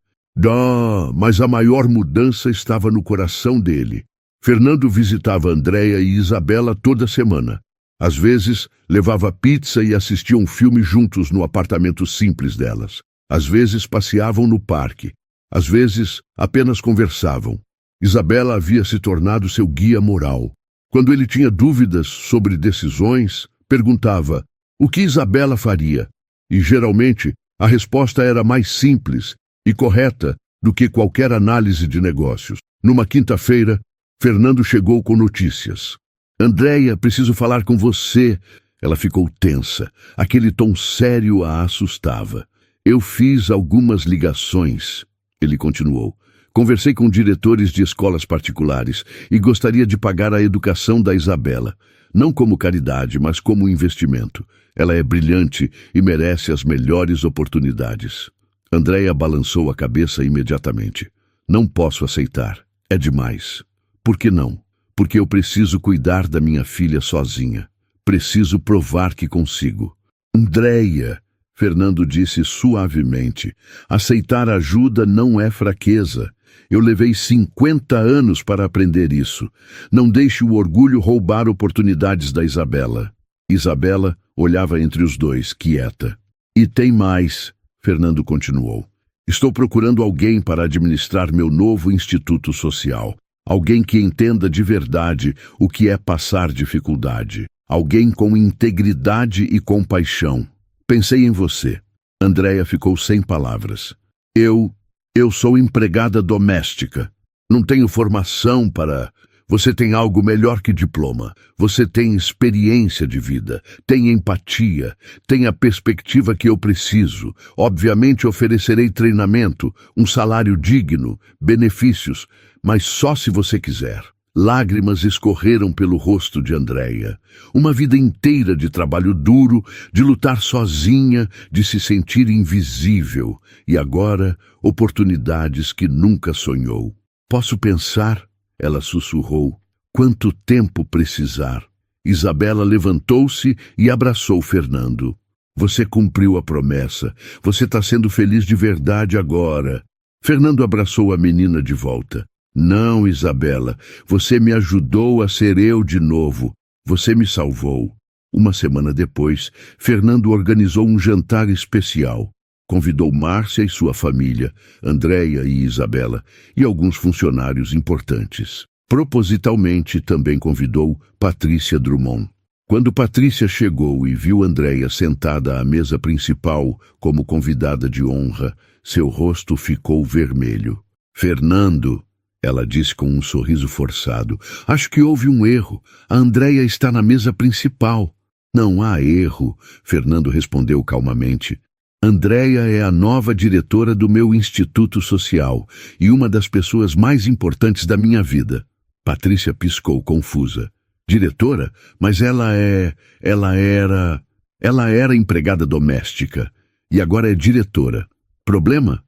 Mas a maior mudança estava no coração dele. Fernando visitava Andréia e Isabela toda semana. Às vezes, levava pizza e assistia um filme juntos no apartamento simples delas. Às vezes, passeavam no parque. Às vezes, apenas conversavam. Isabela havia se tornado seu guia moral. Quando ele tinha dúvidas sobre decisões, perguntava o que Isabela faria. E, geralmente, a resposta era mais simples e correta do que qualquer análise de negócios. Numa quinta-feira, Fernando chegou com notícias. Andréia, preciso falar com você. Ela ficou tensa. Aquele tom sério a assustava. Eu fiz algumas ligações, ele continuou. Conversei com diretores de escolas particulares e gostaria de pagar a educação da Isabela. Não como caridade, mas como investimento. Ela é brilhante e merece as melhores oportunidades. Andréia balançou a cabeça imediatamente. Não posso aceitar. É demais. Por que não? Porque eu preciso cuidar da minha filha sozinha. Preciso provar que consigo. Andréia, Fernando disse suavemente, aceitar ajuda não é fraqueza. Eu levei 50 anos para aprender isso. Não deixe o orgulho roubar oportunidades da Isabela. Isabela olhava entre os dois, quieta. E tem mais, Fernando continuou. Estou procurando alguém para administrar meu novo instituto social. Alguém que entenda de verdade o que é passar dificuldade. Alguém com integridade e compaixão. Pensei em você. Andréia ficou sem palavras. Eu sou empregada doméstica. Não tenho formação para... Você tem algo melhor que diploma. Você tem experiência de vida, tem empatia, tem a perspectiva que eu preciso. Obviamente oferecerei treinamento, um salário digno, benefícios, mas só se você quiser. Lágrimas escorreram pelo rosto de Andréia. Uma vida inteira de trabalho duro, de lutar sozinha, de se sentir invisível. E agora, oportunidades que nunca sonhou. Posso pensar? Ela sussurrou. Quanto tempo precisar? Isabela levantou-se e abraçou Fernando. Você cumpriu a promessa. Você está sendo feliz de verdade agora. Fernando abraçou a menina de volta. Não, Isabela, você me ajudou a ser eu de novo. Você me salvou. Uma semana depois, Fernando organizou um jantar especial. Convidou Márcia e sua família, Andréia e Isabela, e alguns funcionários importantes. Propositalmente também convidou Patrícia Drummond. Quando Patrícia chegou e viu Andréia sentada à mesa principal como convidada de honra, seu rosto ficou vermelho. Fernando, ela disse com um sorriso forçado, acho que houve um erro. A Andréia está na mesa principal. Não há erro, Fernando respondeu calmamente. Andréia é a nova diretora do meu instituto social e uma das pessoas mais importantes da minha vida. Patrícia piscou confusa. Diretora? Mas ela era empregada doméstica e agora é diretora. Problema?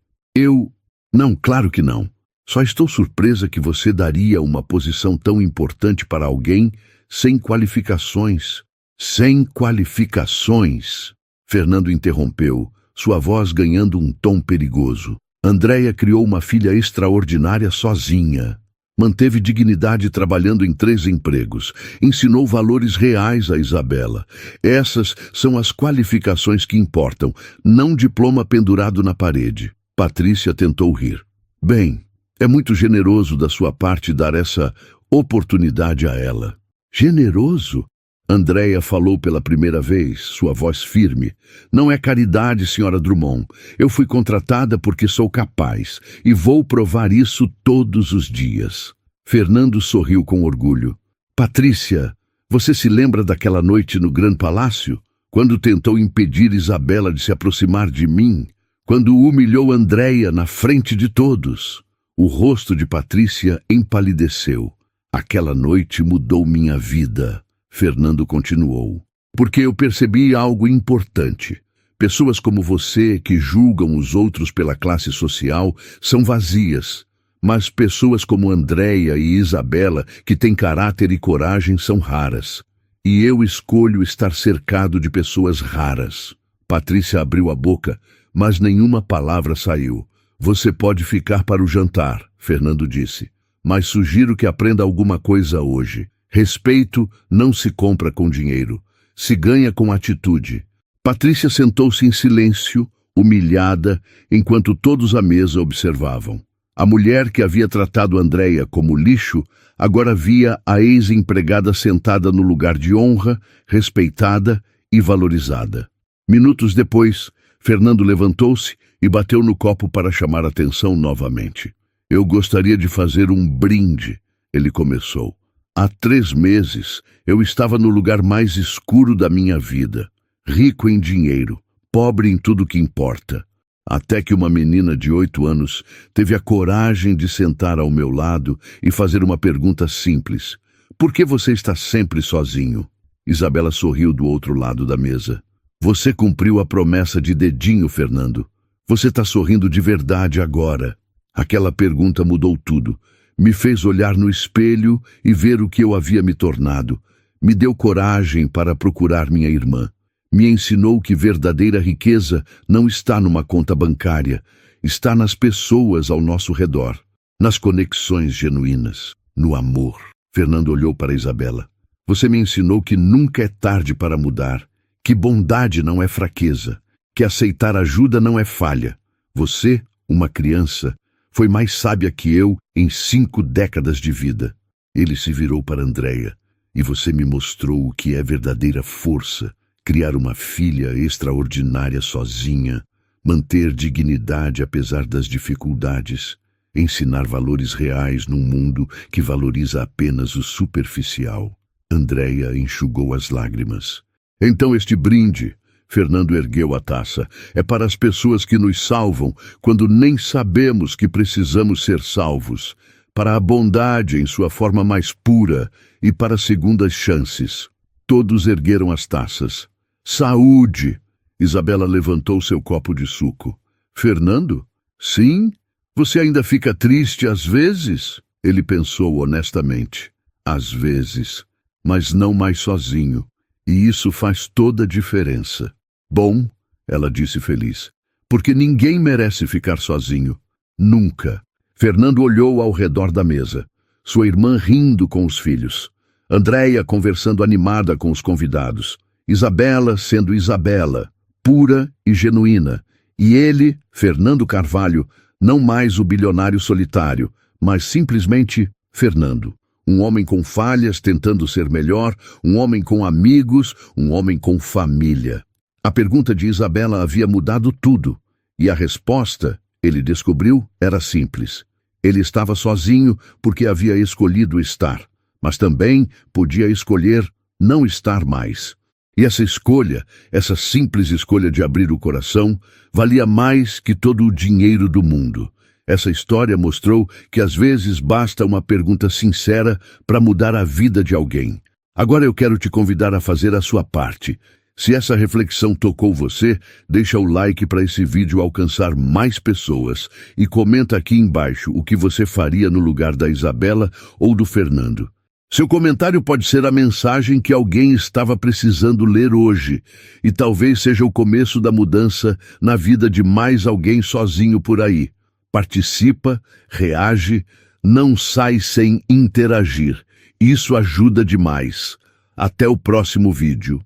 Não, claro que não. Só estou surpresa que você daria uma posição tão importante para alguém sem qualificações. Sem qualificações, Fernando interrompeu, sua voz ganhando um tom perigoso. Andréia criou uma filha extraordinária sozinha. Manteve dignidade trabalhando em 3 empregos. Ensinou valores reais a Isabela. Essas são as qualificações que importam, não diploma pendurado na parede. Patrícia tentou rir. Bem, é muito generoso da sua parte dar essa oportunidade a ela. Generoso? Andréia falou pela primeira vez, sua voz firme. Não é caridade, senhora Drummond. Eu fui contratada porque sou capaz e vou provar isso todos os dias. Fernando sorriu com orgulho. Patrícia, você se lembra daquela noite no Gran Palácio? Quando tentou impedir Isabela de se aproximar de mim? Quando humilhou Andréia na frente de todos? O rosto de Patrícia empalideceu. Aquela noite mudou minha vida, Fernando continuou. Porque eu percebi algo importante. Pessoas como você, que julgam os outros pela classe social, são vazias. Mas pessoas como Andréia e Isabela, que têm caráter e coragem, são raras. E eu escolho estar cercado de pessoas raras. Patrícia abriu a boca, mas nenhuma palavra saiu. Você pode ficar para o jantar, Fernando disse. Mas sugiro que aprenda alguma coisa hoje. Respeito não se compra com dinheiro. Se ganha com atitude. Patrícia sentou-se em silêncio, humilhada, enquanto todos à mesa observavam. A mulher que havia tratado Andréia como lixo, agora via a ex-empregada sentada no lugar de honra, respeitada e valorizada. Minutos depois, Fernando levantou-se e bateu no copo para chamar atenção novamente. Eu gostaria de fazer um brinde, ele começou. Há 3 meses, eu estava no lugar mais escuro da minha vida, rico em dinheiro, pobre em tudo que importa. Até que uma menina de 8 anos teve a coragem de sentar ao meu lado e fazer uma pergunta simples. Por que você está sempre sozinho? Isabela sorriu do outro lado da mesa. Você cumpriu a promessa de dedinho, Fernando. Você está sorrindo de verdade agora. Aquela pergunta mudou tudo. Me fez olhar no espelho e ver o que eu havia me tornado. Me deu coragem para procurar minha irmã. Me ensinou que verdadeira riqueza não está numa conta bancária, está nas pessoas ao nosso redor, nas conexões genuínas, no amor. Fernando olhou para Isabela. Você me ensinou que nunca é tarde para mudar, que bondade não é fraqueza, que aceitar ajuda não é falha. Você, uma criança, foi mais sábia que eu em 5 décadas de vida. Ele se virou para Andréia. E você me mostrou o que é verdadeira força. Criar uma filha extraordinária sozinha, manter dignidade apesar das dificuldades, ensinar valores reais num mundo que valoriza apenas o superficial. Andréia enxugou as lágrimas. Então este brinde, Fernando ergueu a taça, é para as pessoas que nos salvam quando nem sabemos que precisamos ser salvos, para a bondade em sua forma mais pura e para segundas chances. Todos ergueram as taças. Saúde! Isabela levantou seu copo de suco. Fernando? Sim? Você ainda fica triste às vezes? Ele pensou honestamente. Às vezes. Mas não mais sozinho. E isso faz toda a diferença. Bom, ela disse feliz, porque ninguém merece ficar sozinho. Nunca. Fernando olhou ao redor da mesa. Sua irmã rindo com os filhos. Andréia conversando animada com os convidados. Isabela sendo Isabela, pura e genuína. E ele, Fernando Carvalho, não mais o bilionário solitário, mas simplesmente Fernando. Um homem com falhas tentando ser melhor, um homem com amigos, um homem com família. A pergunta de Isabela havia mudado tudo. E a resposta, ele descobriu, era simples. Ele estava sozinho porque havia escolhido estar, mas também podia escolher não estar mais. E essa escolha, essa simples escolha de abrir o coração, valia mais que todo o dinheiro do mundo. Essa história mostrou que às vezes basta uma pergunta sincera para mudar a vida de alguém. Agora eu quero te convidar a fazer a sua parte. Se essa reflexão tocou você, deixa o like para esse vídeo alcançar mais pessoas e comenta aqui embaixo o que você faria no lugar da Isabela ou do Fernando. Seu comentário pode ser a mensagem que alguém estava precisando ler hoje e talvez seja o começo da mudança na vida de mais alguém sozinho por aí. Participa, reage, não sai sem interagir. Isso ajuda demais. Até o próximo vídeo.